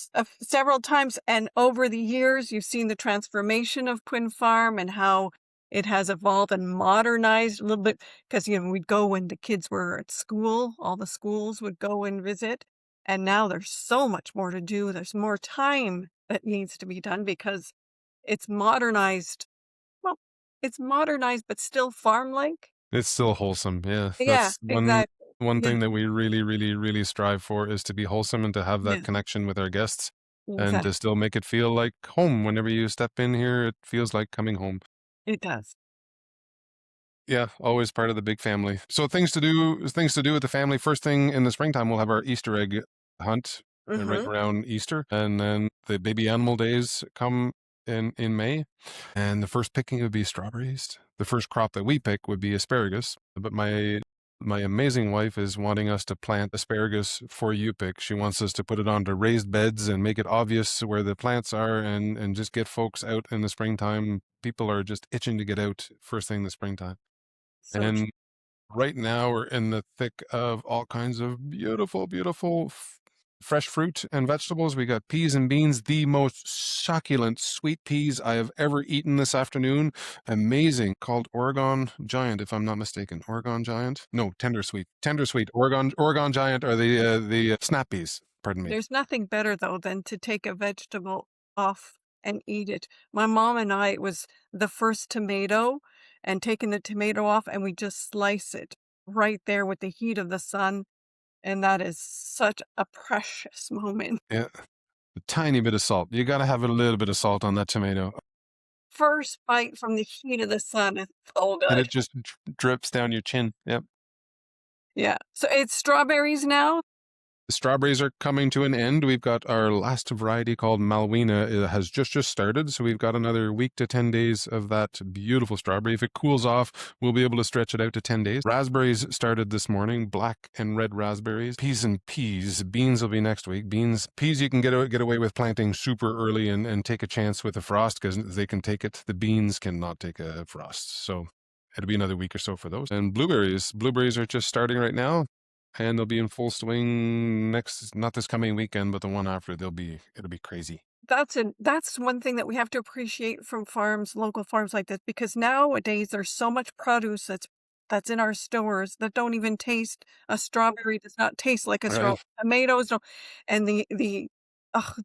several times, and over the years, you've seen the transformation of Quinn Farm and how it has evolved and modernized a little bit. Because we'd go when the kids were at school, all the schools would go and visit, and now there's so much more to do. There's more time that needs to be done because it's modernized. Well, it's modernized, but still farm-like. It's still wholesome. Yeah, Yeah, that's exactly. one Yeah, thing that we really, really, really strive for is to be wholesome and to have yeah, that connection with our guests and exactly. to still make it feel like home. Whenever you step in here, it feels like coming home. It does. Yeah, always part of the big family. So things to do with the family. First thing in the springtime, we'll have our Easter egg hunt right Mm-hmm. around Easter, and then the baby animal days come in May, and the first picking would be strawberries. The first crop that we pick would be asparagus, but my amazing wife is wanting us to plant asparagus for you pick. She wants us to put it onto raised beds and make it obvious where the plants are and just get folks out in the springtime. People are just itching to get out first thing in the springtime. So And right now we're in the thick of all kinds of beautiful, beautiful fresh fruit and vegetables. We got peas and beans, the most succulent sweet peas I have ever eaten this afternoon. Amazing. Called Oregon Giant, if I'm not mistaken. Oregon Giant? No, Tender Sweet. Tender Sweet. Oregon Giant are the snap peas. Pardon me. there's nothing better though than to take a vegetable off and eat it. My mom and I, it was the first tomato and taking the tomato off and we just slice it right there with the heat of the sun. And that is such a precious moment. Yeah. A tiny bit of salt. You got to have a little bit of salt on that tomato. First bite from the heat of the sun is so And good. it just drips down your chin. Yep. Yeah. So it's strawberries now. The strawberries are coming to an end. We've got our last variety called Malwina. It has just started, so we've got another week to 10 days of that beautiful strawberry. If it cools off, we'll be able to stretch it out to 10 days. Raspberries started this morning, black and red raspberries. Peas and peas. Beans will be next week. Peas you can get away with planting super early and take a chance with a frost because they can take it. The beans cannot take a frost. So it'll be another week or so for those. And blueberries. Blueberries are just starting right now. And they'll be in full swing not this coming weekend, but the one after. It'll be crazy. That's one thing that we have to appreciate from farms, local farms like this, because nowadays there's so much produce that's in our stores that don't even taste. A strawberry does not taste like a strawberry. Right. Tomatoes don't, and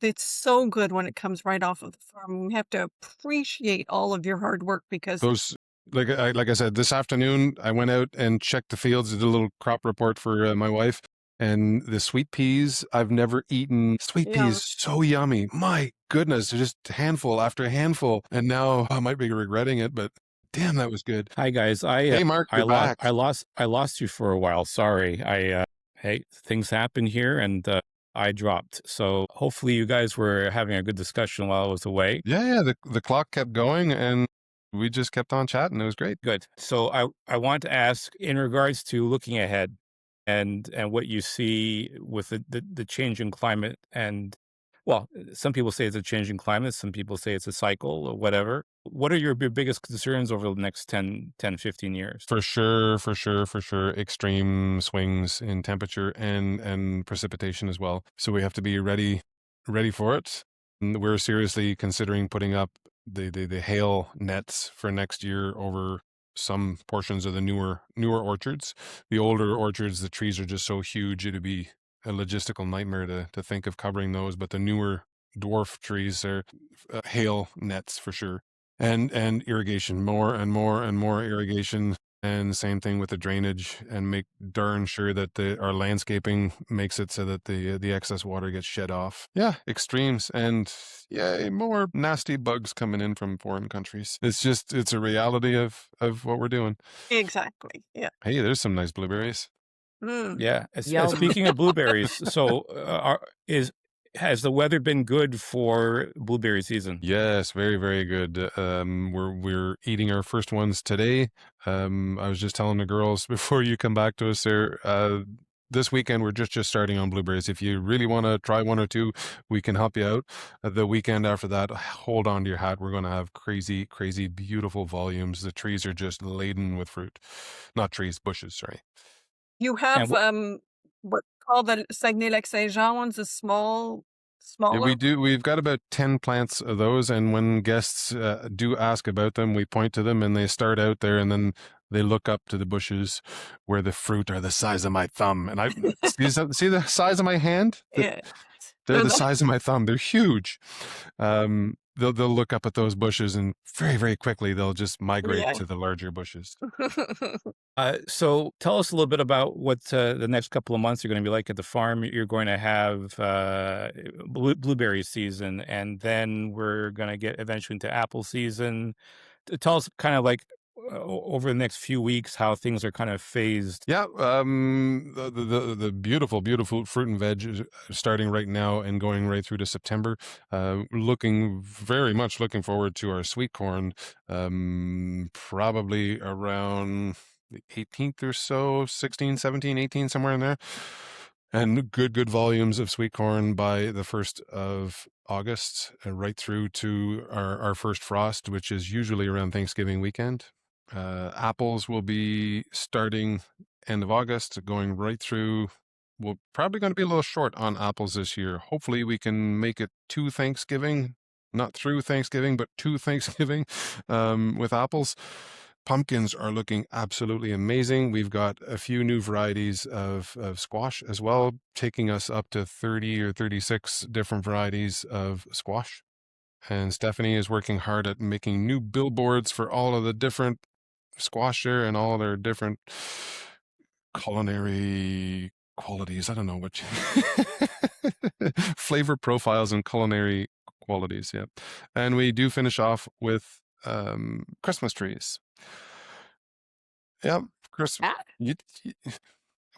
it's so good when it comes right off of the farm. We have to appreciate all of your hard work because Those, like I said, this afternoon I went out and checked the fields, did a little crop report for my wife, and the sweet peas. I've never eaten sweet yeah, peas so yummy. My goodness, they're just handful after handful. And now I might be regretting it, but Damn, that was good. Hi guys. Hey, Mark, I you're lost back. I lost you for a while. Sorry. Hey, things happen here and I dropped. So hopefully you guys were having a good discussion while I was away. Yeah. The clock kept going, and we just kept on chatting. It was great. Good. So I want to ask in regards to looking ahead and what you see with the change in climate and well, some people say it's a change in climate, some people say it's a cycle or whatever. What are your biggest concerns over the next 15 years? For sure. Extreme swings in temperature and precipitation as well. So we have to be ready for it. And we're seriously considering putting up the hail nets for next year over some portions of the newer orchards. The older orchards, the trees are just so huge, it'd be a logistical nightmare to think of covering those. But the newer dwarf trees are hail nets for sure. And irrigation, more and more irrigation, and same thing with the drainage, and make darn sure that our landscaping makes it so that the excess water gets shed off. Yeah, extremes, and yeah, more nasty bugs coming in from foreign countries. It's a reality of what we're doing. Exactly. Yeah. Hey, there's some nice blueberries. Yeah. Yum. Speaking of blueberries, so has the weather been good for blueberry season? Yes, very, very good. We're eating our first ones today. I was just telling the girls before you come back to us there, this weekend we're just starting on blueberries. If you really want to try one or two, we can help you out. The weekend after that, hold on to your hat. We're going to have crazy, crazy, beautiful volumes. The trees are just laden with fruit. Not trees, bushes, sorry. You And have what's called the Saguenay-Lac-Saint-Jean ones, the Yeah, smaller. we do. We've got about 10 plants of those, and when guests do ask about them, we point to them, and they start out there, and then they look up to the bushes where the fruit are the size of my thumb. And I see the size of my hand? Yeah. They're the size of my thumb. They're huge. They'll look up at those bushes, and very, very quickly they'll just migrate Yeah. to the larger bushes. so tell us a little bit about what the next couple of months are going to be like at the farm. You're going to have blueberry season, and then we're going to get eventually into apple season. Tell us kind of like over the next few weeks how things are kind of phased. Yeah, the beautiful, beautiful fruit and veg is starting right now and going right through to September. Very much looking forward to our sweet corn, probably around the 18th or so, 16, 17, 18, somewhere in there. And good volumes of sweet corn by the 1st of August, right through to our first frost, which is usually around Thanksgiving weekend. Apples will be starting end of August, going right through. We're probably going to be a little short on apples this year. Hopefully we can make it to Thanksgiving, not through Thanksgiving, but to Thanksgiving with apples. Pumpkins are looking absolutely amazing. We've got a few new varieties of squash as well, taking us up to 30 or 36 different varieties of squash. And Stephanie is working hard at making new billboards for all of the different squash there and all their different culinary qualities. I don't know what flavor profiles and culinary qualities. Yeah. And we do finish off with Christmas trees. Yep. Ah,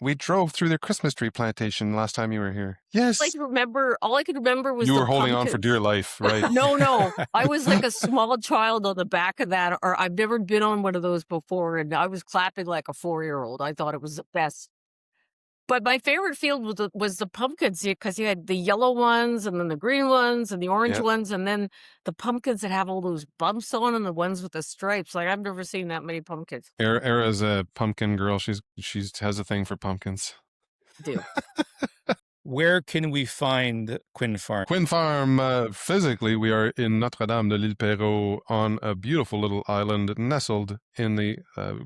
We drove through the Christmas tree plantation last time you were here. Yes. all I could remember was You the were holding on for pumpkins. dear life, right? No. I was like a small child on the back of that, or I've never been on one of those before, and I was clapping like a 4-year-old. I thought it was the best. But my favorite field was the pumpkins, because you had the yellow ones, and then the green ones, and the orange Yep. ones, and then the pumpkins that have all those bumps on them, the ones with the stripes. Like, I've never seen that many pumpkins. Era's a pumpkin girl. She has a thing for pumpkins. Do. Where can we find Quinn Farm? Quinn Farm, physically, we are in Notre-Dame de l'Île Perrot on a beautiful little island nestled in the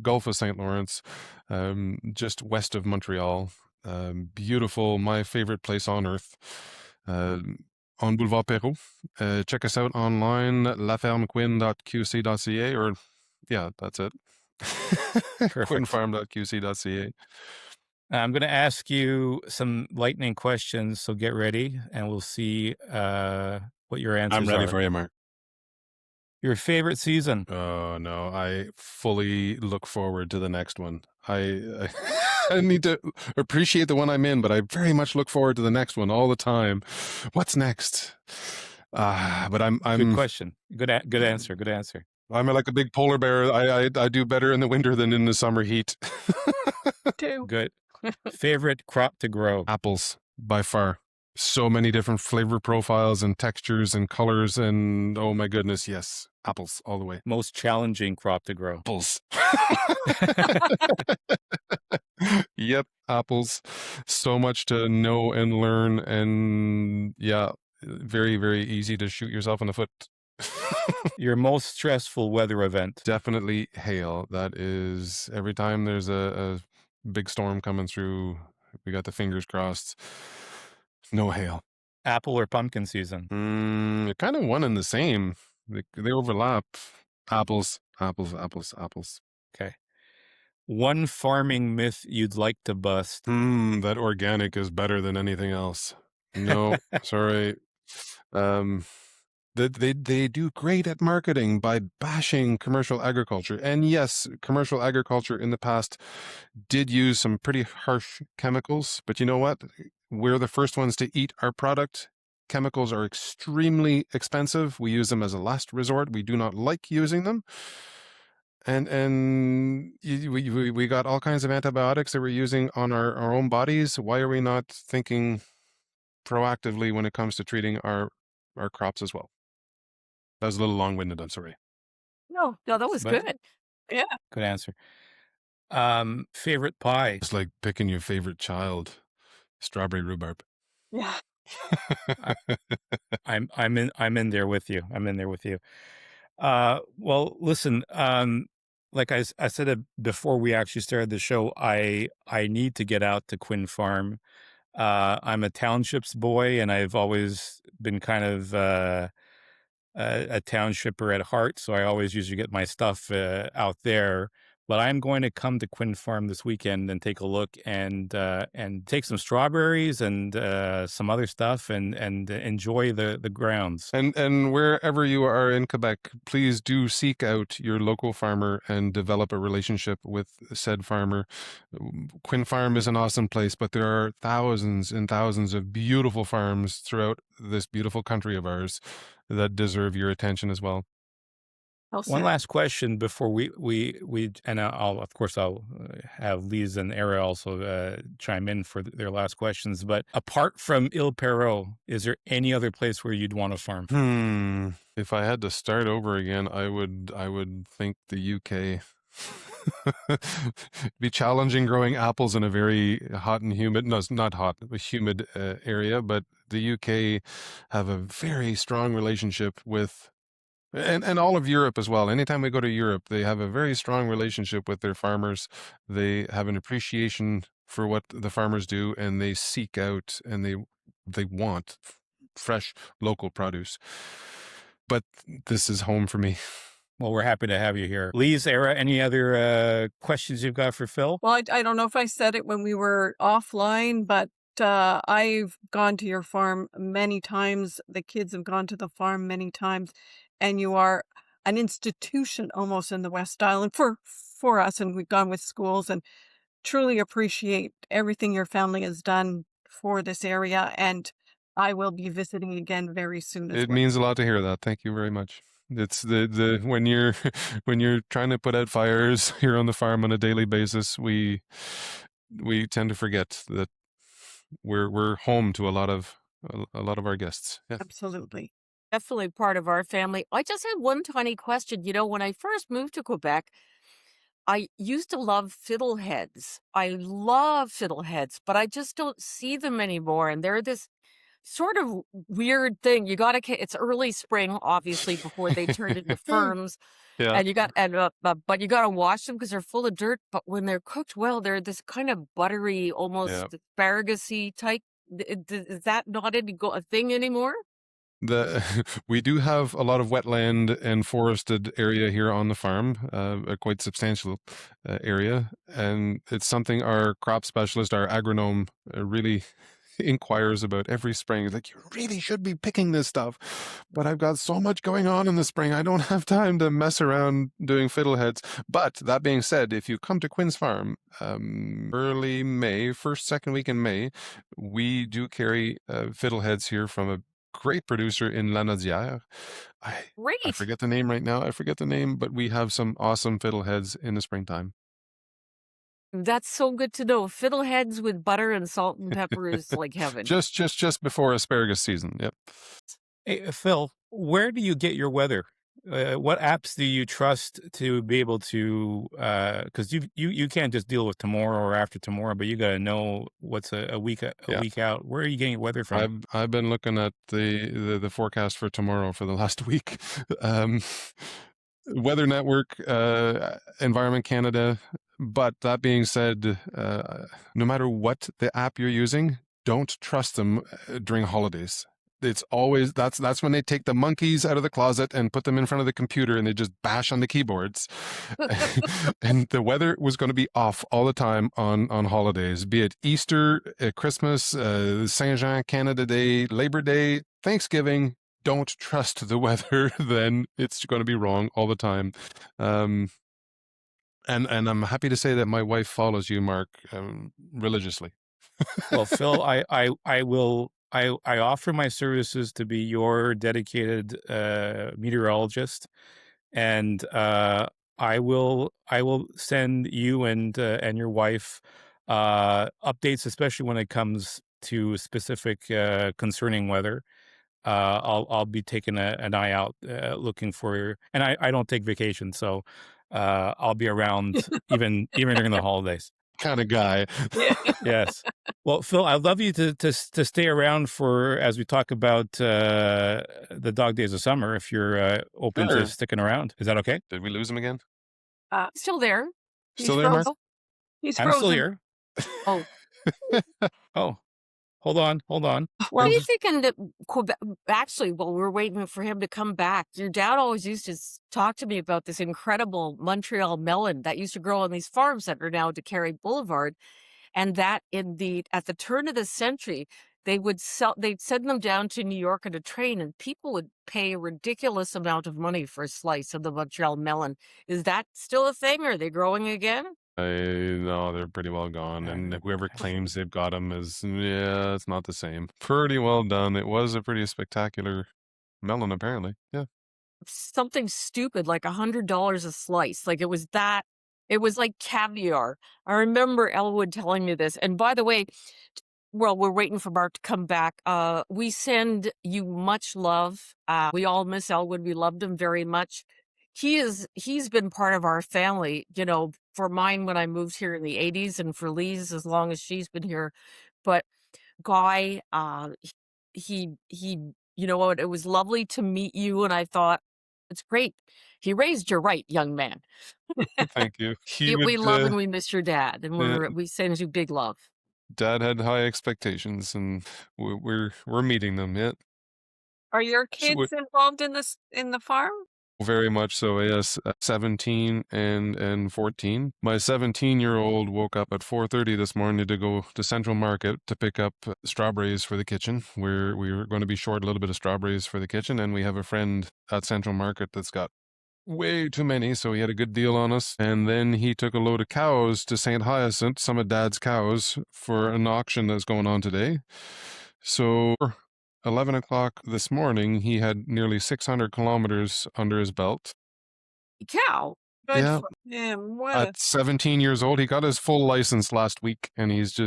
Gulf of St. Lawrence, just west of Montreal. Beautiful, my favorite place on earth. On Boulevard Perrot. Check us out online, lafermequinn.qc.ca, or yeah, that's it. Quinnfarm.qc.ca. I'm going to ask you some lightning questions, so get ready, and we'll see what your answers are. I'm ready for you, Mark. Your favorite season? Oh no, I fully look forward to the next one. I I need to appreciate the one I'm in, but I very much look forward to the next one all the time. What's next? But Good I'm question. Good answer. Good answer. I'm like a big polar bear. I do better in the winter than in the summer heat. Too. Good. Favorite crop to grow? Apples by far. So many different flavor profiles and textures and colors, and oh my goodness, yes, apples all the way. Most challenging crop to grow? Apples. Yep, apples. So much to know and learn, and yeah, very, very easy to shoot yourself in the foot. Your most stressful weather event? Definitely hail. That is every time there's a big storm coming through, we got the fingers crossed. No hail. Apple or pumpkin season? They're kind of one and the same. They overlap. Apples. Okay. One farming myth you'd like to bust? That organic is better than anything else. No, sorry. They do great at marketing by bashing commercial agriculture. And yes, commercial agriculture in the past did use some pretty harsh chemicals, but you know what? We're the first ones to eat our product. Chemicals are extremely expensive. We use them as a last resort. We do not like using them. And we got all kinds of antibiotics that we're using on our own bodies. Why are we not thinking proactively when it comes to treating our crops as well? That was a little long-winded, I'm sorry. No, that was But- good. Yeah. Good answer. Favorite pie? It's like picking your favorite child. Strawberry rhubarb. Yeah. I'm in there with you. Well, listen, like I said it before we actually started the show, I need to get out to Quinn Farm. I'm a townships boy, and I've always been kind of a townshipper at heart, so I always usually get my stuff out there. But I'm going to come to Quinn Farm this weekend and take a look and take some strawberries and some other stuff and enjoy the grounds. And wherever you are in Quebec, please do seek out your local farmer and develop a relationship with said farmer. Quinn Farm is an awesome place, but there are thousands and thousands of beautiful farms throughout this beautiful country of ours that deserve your attention as well. One last question before we and I'll have Lise and Era also chime in for their last questions. But apart from Ile Perrot, is there any other place where you'd want to farm? If I had to start over again, I would think the UK. Be challenging growing apples in a very hot and humid, no, it's not hot, but humid area. But the UK have a very strong relationship with. And all of Europe as well. Anytime we go to Europe, they have a very strong relationship with their farmers. They have an appreciation for what the farmers do, and they seek out and they want fresh local produce. But this is home for me. Well, we're happy to have you here. Lise, Era, any other questions you've got for Phil? Well, I don't know if I said it when we were offline, but I've gone to your farm many times. The kids have gone to the farm many times. And you are an institution almost in the West Island for us. And we've gone with schools and truly appreciate everything your family has done for this area. And I will be visiting again very soon. It means a lot to hear that. Thank you very much. It's the when you're trying to put out fires here on the farm on a daily basis, we tend to forget that we're home to a lot of our guests. Yeah. Absolutely. Definitely part of our family. I just had one tiny question. When I first moved to Quebec, I used to love fiddleheads. I love fiddleheads, but I just don't see them anymore. And they're this sort of weird thing. It's early spring, obviously, before they turn into ferns. Yeah. And but you got to wash them because they're full of dirt. But when they're cooked well, they're this kind of buttery, almost asparagus-y type. Is that not a thing anymore? We do have a lot of wetland and forested area here on the farm, a quite substantial area, and it's something our crop specialist, our agronome, really inquires about every spring. He's like, you really should be picking this stuff, but I've got so much going on in the spring. I don't have time to mess around doing fiddleheads. But that being said, if you come to Quinn's Farm early May, first, second week in May, we do carry fiddleheads here from a great producer in La Nodière. I Great. forget the name right now. I forget the name, but we have some awesome fiddleheads in the springtime. That's so good to know. Fiddleheads with butter and salt and pepper is like heaven. Just before asparagus season. Yep. Hey, Phil, where do you get your weather? What apps do you trust to be able to? Because you can't just deal with tomorrow or after tomorrow, but you got to know what's a week Yeah. week out. Where are you getting your weather from? I've been looking at the forecast for tomorrow for the last week. Weather Network, Environment Canada. But that being said, no matter what the app you're using, don't trust them during holidays. It's always that's when they take the monkeys out of the closet and put them in front of the computer and they just bash on the keyboards. And the weather was going to be off all the time on holidays, be it Easter, Christmas, Saint Jean, Canada Day, Labor Day, Thanksgiving. Don't trust the weather, then it's going to be wrong all the time. And I'm happy to say that my wife follows you, Mark, religiously. Well, Phil, I offer my services to be your dedicated meteorologist, and I will send you and your wife updates, especially when it comes to specific concerning weather. I'll be taking an eye out, looking for, and I don't take vacation, so I'll be around even during the holidays. Kind of guy. Yes. Well, Phil, I'd love you to stay around for as we talk about the dog days of summer. If you're open Sure. to sticking around, is that okay? Did we lose him again? Still there. Still there, Mark? frozen. He's I'm still frozen. here. Oh, Oh, hold on. what are you thinking that Quebec? Actually, while we're waiting for him to come back, your dad always used to talk to me about this incredible Montreal melon that used to grow on these farms that are now DeCarry Boulevard, and that at the turn of the century, they'd send them down to New York on a train, and people would pay a ridiculous amount of money for a slice of the Montreal melon. Is that still a thing? Are they growing again? No, they're pretty well gone. And whoever claims they've got them it's not the same. Pretty well done. It was a pretty spectacular melon, apparently. Yeah. Something stupid like $100 a slice. Like it was like caviar. I remember Elwood telling me this. And by the way, well, we're waiting for Mark to come back. We send you much love. We all miss Elwood. We loved him very much. He's been part of our family, for mine when I moved here in the 80s and for Lee's as long as she's been here. But Guy, he you know what, it was lovely to meet you, and I thought, it's great. He raised you right, young man. Thank you. We love and we miss your dad, and we send you big love. Dad had high expectations, and we're meeting them. Yeah. Are your kids involved in the farm? Very much so, yes. 17 and 14. My 17-year-old woke up at 4:30 this morning to go to Central Market to pick up strawberries for the kitchen. We were going to be short a little bit of strawberries for the kitchen, and we have a friend at Central Market that's got way too many, so he had a good deal on us. And then he took a load of cows to St. Hyacinthe, some of Dad's cows, for an auction that's going on today. So 11 o'clock this morning, he had nearly 600 kilometers under his belt. Cow. Good Yeah. for him. At 17 years old, he got his full license last week, and he's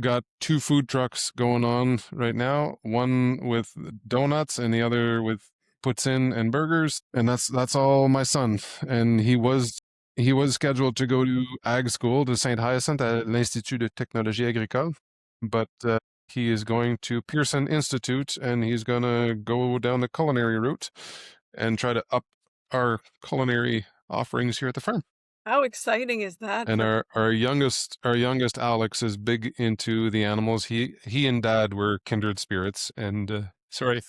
got 2 food trucks going on right now, one with donuts and the other with poutine and burgers, and that's all my son. And he was scheduled to go to ag school to St. Hyacinthe at l'Institut de Technologie Agricole, but he is going to Pearson Institute, and he's going to go down the culinary route and try to up our culinary offerings here at the farm. How exciting is that? And our youngest Alex is big into the animals. He and Dad were kindred spirits, and sorry.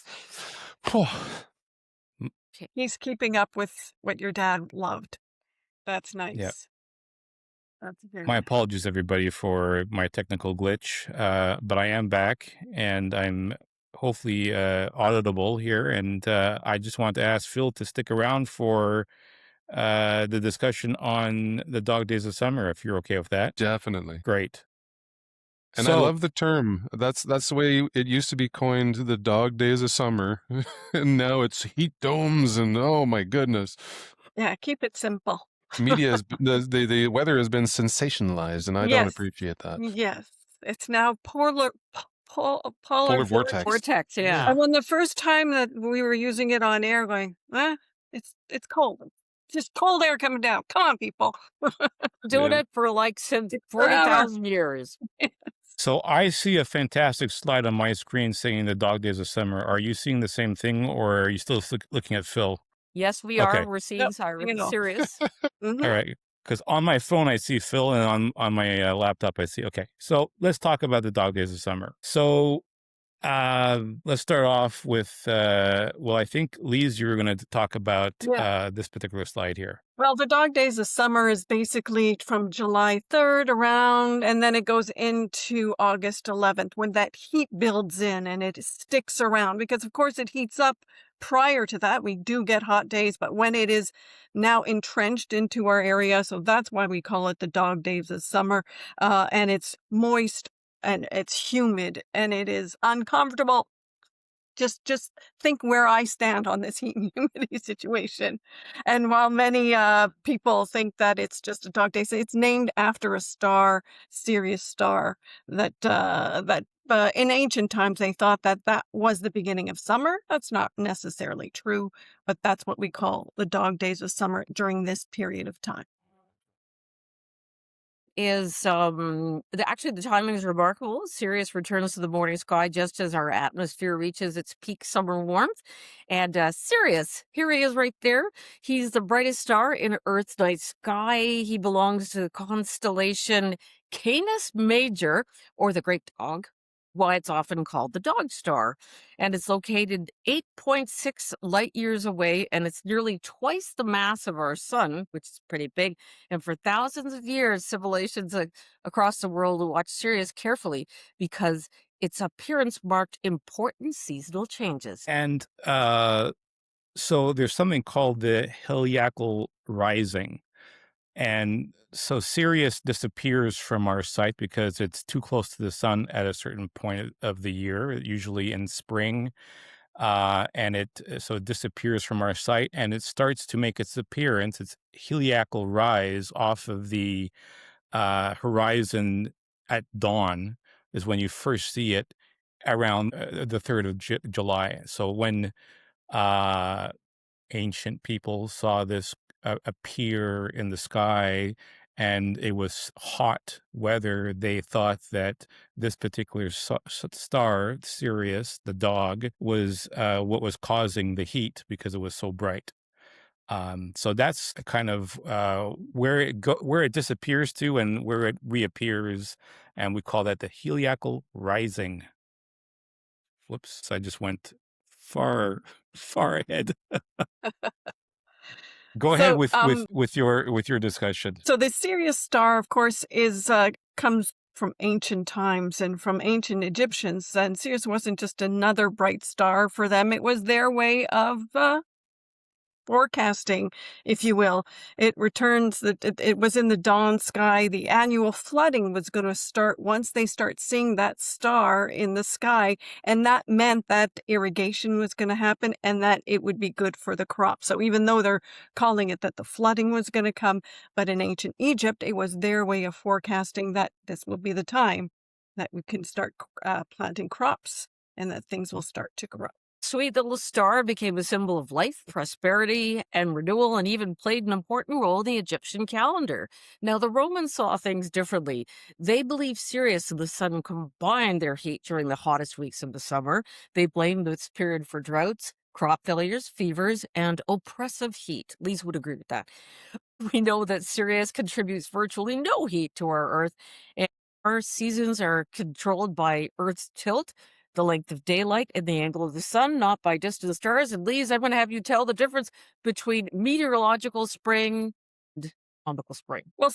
He's keeping up with what your dad loved. That's nice. Yeah. That's very My nice. apologies, everybody, for my technical glitch, but I am back and I'm hopefully auditable here. And I just want to ask Phil to stick around for the discussion on the dog days of summer, if you're okay with that. Definitely. Great. And I So, love the term. That's the way it used to be coined, the dog days of summer. And now it's heat domes and oh my goodness. Yeah, keep it simple. Media has the weather has been sensationalized and I don't Yes. appreciate that. Yes. It's now polar Polar vortex. Vortex, yeah. And when the first time that we were using it on air, going, it's cold. Just cold air coming down. Come on, people. Doing Yeah. it for like since Forever. 40,000 years. so I see a fantastic slide on my screen saying the dog days of summer. Are you seeing the same thing, or are you still looking at Phil? Yes, we Okay. are. We're seeing Yep, Sirius. Mhm. All right. Because on my phone, I see Phil, and on my laptop, I see. Okay. So let's talk about the dog days of summer. So let's start off with, well, I think, Lise, you were going to talk about Yeah. this particular slide here. Well, the dog days of summer is basically from July 3rd around, and then it goes into August 11th when that heat builds in and it sticks around because, of course, it heats up prior to that. We do get hot days, but when it is now entrenched into our area, so that's why we call it the dog days of summer, and it's moist and it's humid and it is uncomfortable. Just think where I stand on this heat and humidity situation. And while many people think that it's just a dog day, it's named after a star, Sirius star, that in ancient times they thought that that was the beginning of summer. That's not necessarily true, but that's what we call the dog days of summer during this period of time. Is actually the timing is remarkable. Sirius returns to the morning sky just as our atmosphere reaches its peak summer warmth. And Sirius, here he is right there. He's the brightest star in Earth's night sky. He belongs to the constellation Canis Major, or the Great Dog. Why it's often called the Dog Star. And it's located 8.6 light years away, and it's nearly twice the mass of our sun, which is pretty big. And for thousands of years, civilizations across the world watched Sirius carefully because its appearance marked important seasonal changes. And so there's something called the heliacal rising. And so Sirius disappears from our sight because it's too close to the sun at a certain point of the year, usually in spring. And it disappears from our sight, and it starts to make its appearance, its heliacal rise off of the horizon at dawn is when you first see it around the 3rd of July. So when ancient people saw this appear in the sky and it was hot weather, they thought that this particular star, Sirius, the dog, was what was causing the heat because it was so bright. So that's kind of where it disappears to and where it reappears, and we call that the heliacal rising. Whoops! I just went far ahead. Go ahead with your discussion. So the Sirius star, of course, is comes from ancient times and from ancient Egyptians, and Sirius wasn't just another bright star for them; it was their way of forecasting, if you will. It returns that it was in the dawn sky. The annual flooding was going to start once they start seeing that star in the sky, and that meant that irrigation was going to happen and that it would be good for the crop. So even though they're calling it that the flooding was going to come, but in ancient Egypt, it was their way of forecasting that this will be the time that we can start planting crops and that things will start to grow. Sweet little star became a symbol of life, prosperity, and renewal, and even played an important role in the Egyptian calendar. Now, the Romans saw things differently. They believed Sirius and the sun combined their heat during the hottest weeks of the summer. They blamed this period for droughts, crop failures, fevers, and oppressive heat. Lise would agree with that. We know that Sirius contributes virtually no heat to our Earth, and our seasons are controlled by Earth's tilt, the length of daylight, and the angle of the sun, not by distant stars. And Lise, I'm going to have you tell the difference between meteorological spring and tropical spring? Well,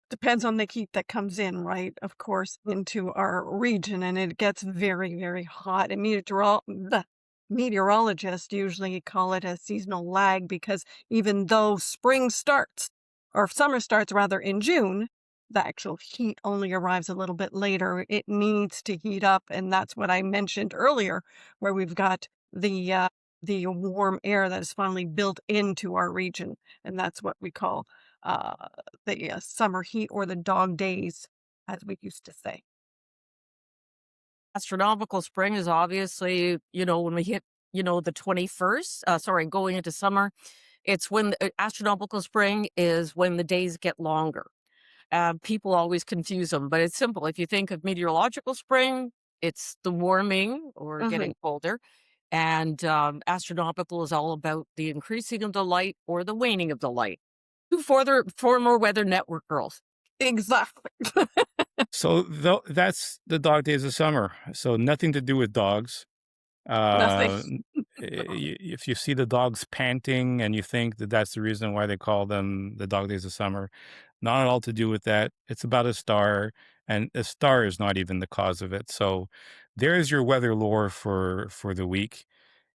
depends on the heat that comes in, right? Of course, into our region, and it gets very, very hot. And the meteorologists usually call it a seasonal lag because even though spring starts, or summer starts rather, in June, the actual heat only arrives a little bit later. It needs to heat up, and that's what I mentioned earlier, where we've got the warm air that is finally built into our region, and that's what we call uh, the summer heat, or the dog days, as we used to say. Astronomical spring is obviously, when we hit, the 21st, going into summer, it's when astronomical spring is when the days get longer. People always confuse them, but it's simple. If you think of meteorological spring, it's the warming or Hmm. getting colder. And astronomical is all about the increasing of the light or the waning of the light. Two former Weather Network girls. Exactly. So that's the dog days of summer. So nothing to do with dogs. Nothing. If you see the dogs panting and you think that that's the reason why they call them the dog days of summer, not at all to do with that. It's about a star, and a star is not even the cause of it. So there's your weather lore for the week.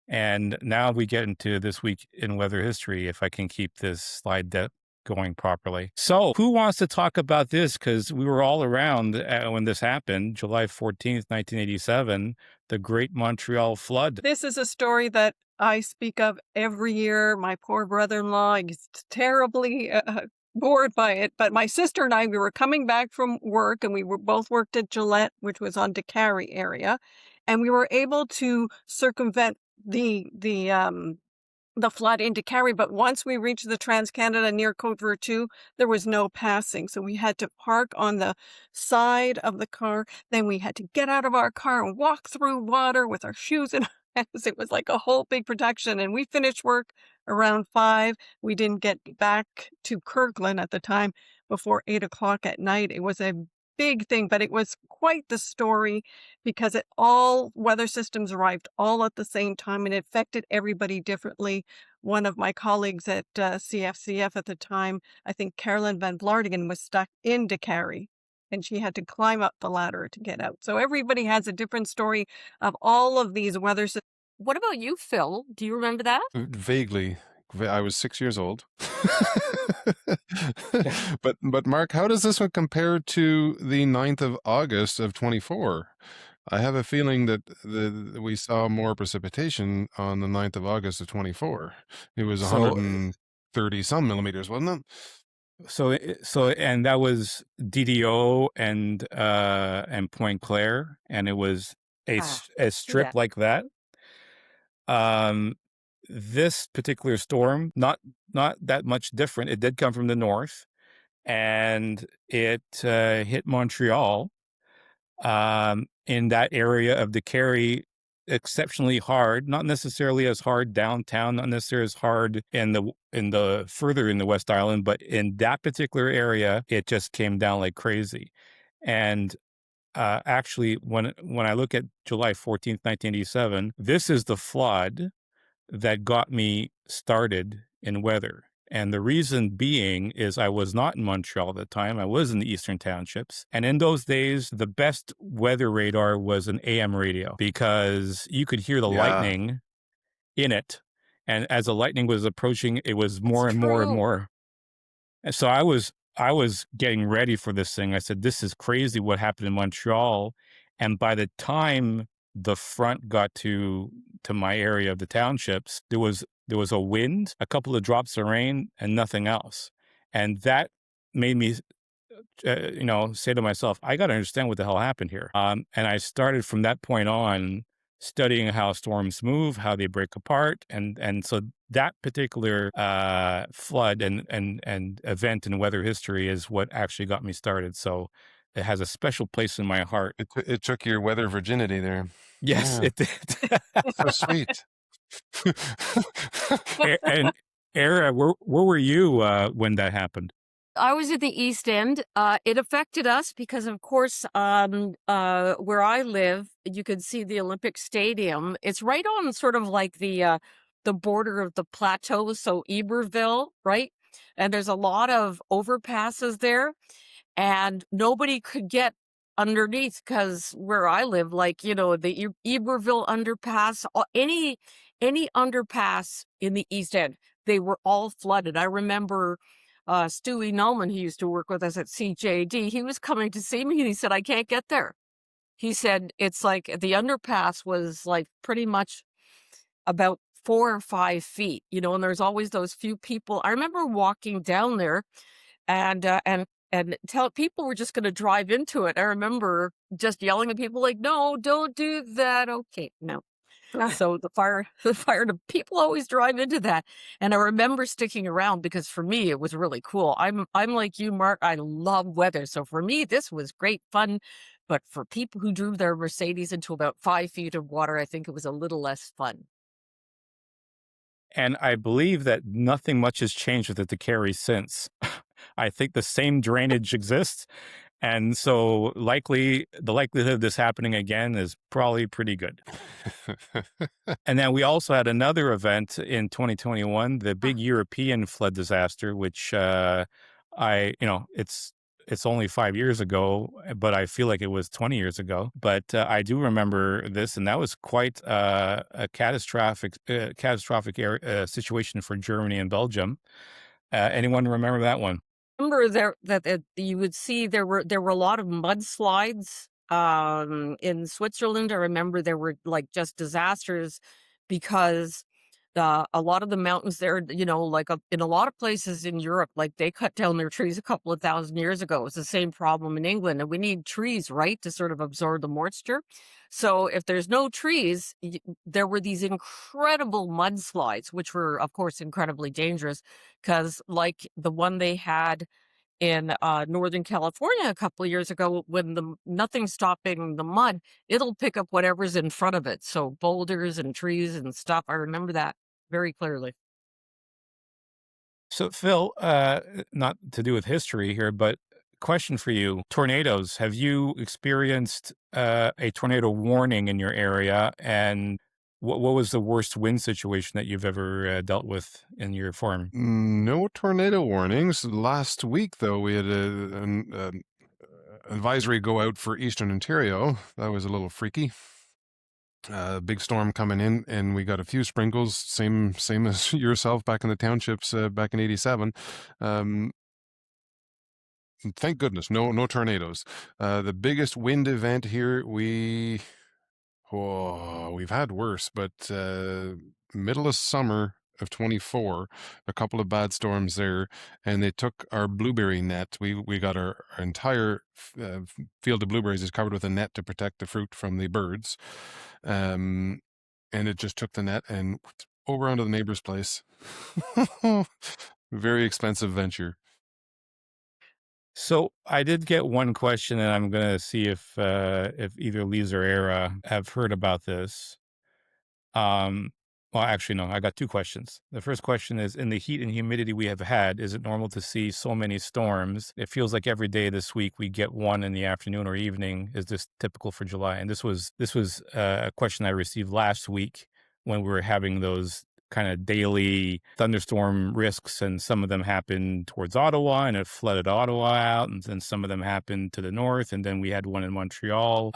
And now we get into this week in weather history, if I can keep this slide deck going properly. So who wants to talk about this? Because we were all around when this happened, July 14th, 1987, the Great Montreal Flood. This is a story that I speak of every year. My poor brother-in-law is terribly bored by it. But my sister and I, we were coming back from work, and we were both worked at Gillette, which was on DeCarry area, and we were able to circumvent the flood into Kerry. But once we reached the Trans-Canada near Côte Vertu, there was no passing. So we had to park on the side of the car. Then we had to get out of our car and walk through water with our shoes in our hands. It was like a whole big production. And we finished work around 5. We didn't get back to Kirkland at the time before 8 o'clock at night. It was a big thing, but it was quite the story because all weather systems arrived all at the same time, and it affected everybody differently. One of my colleagues at CFCF at the time, I think Carolyn Van Vlardingen, was stuck in DeCarry, and she had to climb up the ladder to get out. So everybody has a different story of all of these weather systems. What about you, Phil? Do you remember that? Vaguely. I was 6 years old. But Mark, how does this one compare to the 9th of August of 24? I have a feeling that we saw more precipitation on the 9th of August of 24. It was So 130 some millimeters, wasn't it? and that was DDO and Point Claire, and it was a strip Yeah. like that. This particular storm, not that much different. It did come from the north, and it hit Montreal, in that area of DeCarry, exceptionally hard. Not necessarily as hard downtown, not necessarily as hard in the further in the West Island, but in that particular area, it just came down like crazy. And actually, when I look at July 14th, 1987, this is the flood that got me started in weather. And the reason being is I was not in Montreal at the time. I was in the Eastern Townships. And in those days, the best weather radar was an AM radio because you could hear the Yeah. lightning in it. And as the lightning was approaching, it was more It's and more and true. more. And so I was getting ready for this thing. I said, this is crazy what happened in Montreal. And by the time the front got to my area of the townships, there was a wind, a couple of drops of rain, and nothing else. And that made me say to myself, I got to understand what the hell happened here. And I started from that point on studying how storms move, how they break apart, and so that particular flood and event in weather history is what actually got me started. So it has a special place in my heart. It took your weather virginity there. Yes, Yeah. it did. So sweet. And Era, where were you when that happened? I was at the East End. It affected us because, of course, where I live, you could see the Olympic Stadium. It's right on sort of like the border of the plateau, so Iberville, right? and there's a lot of overpasses there, and nobody could get underneath because where I live, like, the Iberville underpass, any underpass in the East End, they were all flooded. I remember Stewie Nolman, he used to work with us at CJD. He was coming to see me and he said, I can't get there. He said it's like the underpass was like pretty much about 4 or 5 feet, and there's always those few people. I remember walking down there and tell people were just going to drive into it. I remember just yelling at people like, "No, don't do that." Okay, no. So the people always drive into that. And I remember sticking around because for me it was really cool. I'm like you, Mark. I love weather. So for me, this was great fun. But for people who drew their Mercedes into about 5 feet of water, I think it was a little less fun. And I believe that nothing much has changed with it to carry since. I think the same drainage exists. And so the likelihood of this happening again is probably pretty good. And then we also had another event in 2021, the big European flood disaster, which it's only 5 years ago, but I feel like it was 20 years ago. But I do remember this, and that was quite a catastrophic situation for Germany and Belgium. Anyone remember that one? Remember that you would see there were a lot of mudslides in Switzerland. I remember there were like just disasters because a lot of the mountains there, like in a lot of places in Europe, like they cut down their trees a couple of thousand years ago. It's the same problem in England, and we need trees, right, to sort of absorb the moisture. So if there's no trees, there were these incredible mudslides, which were, of course, incredibly dangerous because, like the one they had in Northern California a couple of years ago, when nothing's stopping the mud, it'll pick up whatever's in front of it. So boulders and trees and stuff. I remember that very clearly. So, Phil, not to do with history here, but question for you. Tornadoes. Have you experienced a tornado warning in your area? And what was the worst wind situation that you've ever dealt with in your farm? No tornado warnings. Last week, though, we had an advisory go out for Eastern Ontario. That was a little freaky. Big storm coming in, and we got a few sprinkles, same as yourself back in the townships back in '87. Thank goodness, no tornadoes. The biggest wind event here, we've had worse, but middle of summer of 24, a couple of bad storms there, and they took our blueberry net. We got our entire field of blueberries is covered with a net to protect the fruit from the birds, and it just took the net and over onto the neighbor's place. Very expensive venture. So I did get one question, and I'm going to see if either Lise or Era have heard about this. Well, actually, no, I got two questions. The first question is, in the heat and humidity we have had, is it normal to see so many storms? It feels like every day this week we get one in the afternoon or evening. Is this typical for July? And this was a question I received last week when we were having those kind of daily thunderstorm risks, and some of them happened towards Ottawa and it flooded Ottawa out, and then some of them happened to the north, and then we had one in Montreal.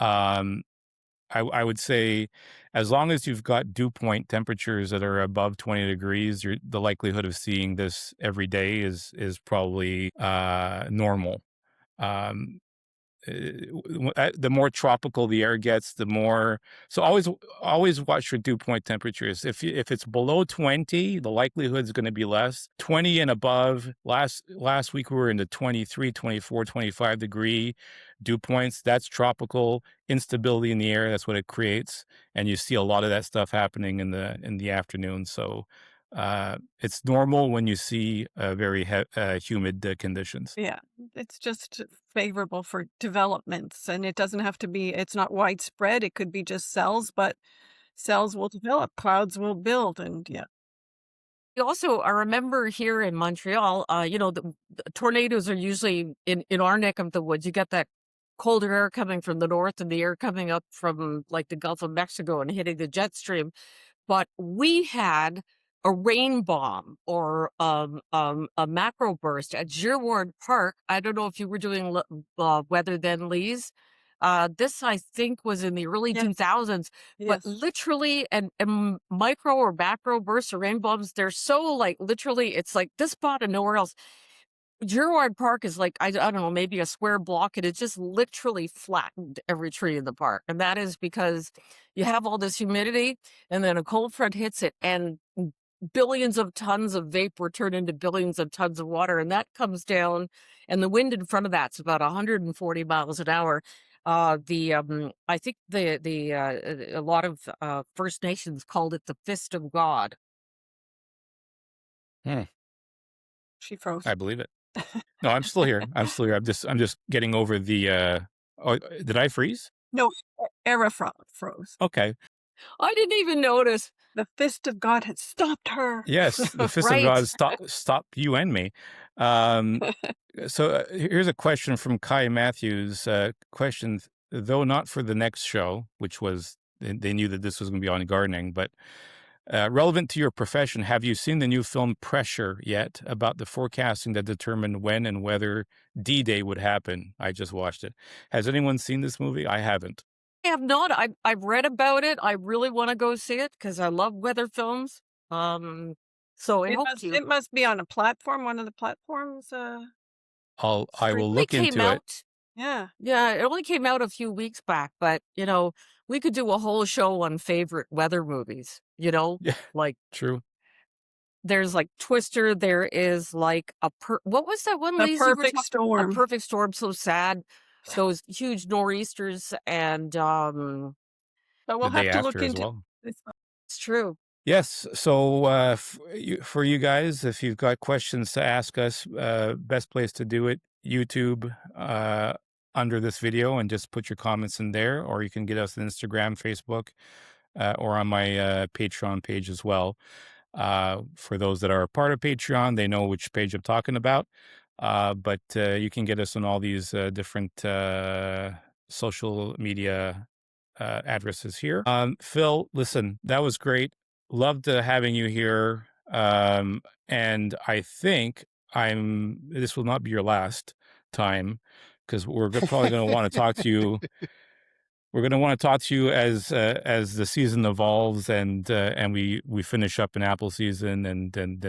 I would say as long as you've got dew point temperatures that are above 20 degrees, the likelihood of seeing this every day is probably normal. Um, the more tropical the air gets, the more. So always watch for dew point temperatures. If it's below 20, the likelihood is going to be less. 20 and above. Last week we were in the 23, 24, 25 degree dew points. That's tropical instability in the air. That's what it creates, and you see a lot of that stuff happening in the afternoon. So it's normal when you see very humid conditions. Yeah, it's just favorable for developments, and it doesn't have to be, it's not widespread. It could be just cells, but cells will develop, clouds will build, and yeah. Also, I remember here in Montreal, the tornadoes are usually in our neck of the woods. You get that colder air coming from the north and the air coming up from like the Gulf of Mexico and hitting the jet stream. But we had a rain bomb or a macro burst at Girard Park. I don't know if you were doing weather then, Lise. This, I think, was in the early Yes. 2000s, but Yes. literally, and micro or macro bursts or rain bombs, they're so like literally, it's like this spot and nowhere else. Girard Park is like, I don't know, maybe a square block, and it just literally flattened every tree in the park. And that is because you have all this humidity, and then a cold front hits it, and billions of tons of vapor turn into billions of tons of water, and that comes down, and the wind in front of that's about 140 miles an hour. I think a lot of First Nations called it the fist of God. She froze. I believe it. No, I'm still here. I'm still here. I'm just getting over the. Oh, did I freeze? No, Era froze. Okay. I didn't even notice. The fist of God had stopped her. Yes, the fist Right. of God stop you and me. So here's a question from Kai Matthews. Question, though not for the next show, which was they knew that this was going to be on gardening, but relevant to your profession. Have you seen the new film Pressure yet, about the forecasting that determined when and whether D-Day would happen? I just watched it. Has anyone seen this movie? I haven't. I have not. I've read about it. I really want to go see it because I love weather films. So It must be on a platform, one of the platforms. I will It look into came it. out. Yeah. Yeah, it only came out a few weeks back, but we could do a whole show on favorite weather movies. Yeah, Like true. there's like Twister. There is like what was that one? The Lise, you were Perfect talking- Storm. A Perfect Storm. So sad. Those huge nor'easters and But we'll The day have to look after as into well. this. it's true. Yes. So for you guys, if you've got questions to ask us, best place to do it, YouTube under this video, and just put your comments in there, or you can get us on Instagram, Facebook, or on my Patreon page as well. For those that are a part of Patreon, they know which page I'm talking about. But you can get us on all these different social media addresses here. Phil, listen, that was great. Loved having you here. And I think this will not be your last time, because we're probably going to want to talk to you. We're going to want to talk to you as the season evolves and we finish up an apple season and then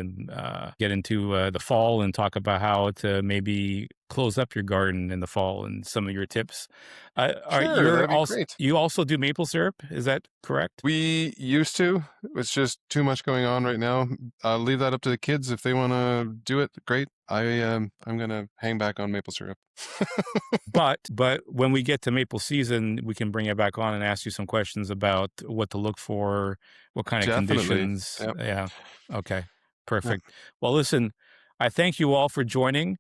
get into the fall and talk about how to maybe close up your garden in the fall and some of your tips. Sure, that'd be great. You also do maple syrup, is that correct? We used to. It's just too much going on right now. I'll leave that up to the kids. If they want to do it, great. I'm gonna hang back on maple syrup. But when we get to maple season, we can bring you back on and ask you some questions about what to look for, what kind of Definitely. conditions. Yep. Yeah. Okay. Perfect. Well, listen, I thank you all for joining.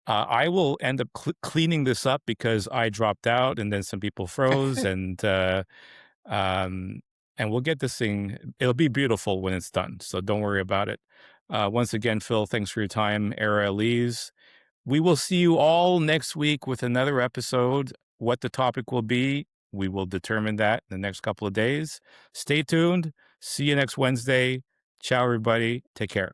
I will end up cleaning this up because I dropped out and then some people froze and we'll get this thing. It'll be beautiful when it's done. So don't worry about it. Once again, Phil, thanks for your time. Era, Elise. We will see you all next week with another episode. What the topic will be, we will determine that in the next couple of days. Stay tuned. See you next Wednesday. Ciao, everybody. Take care.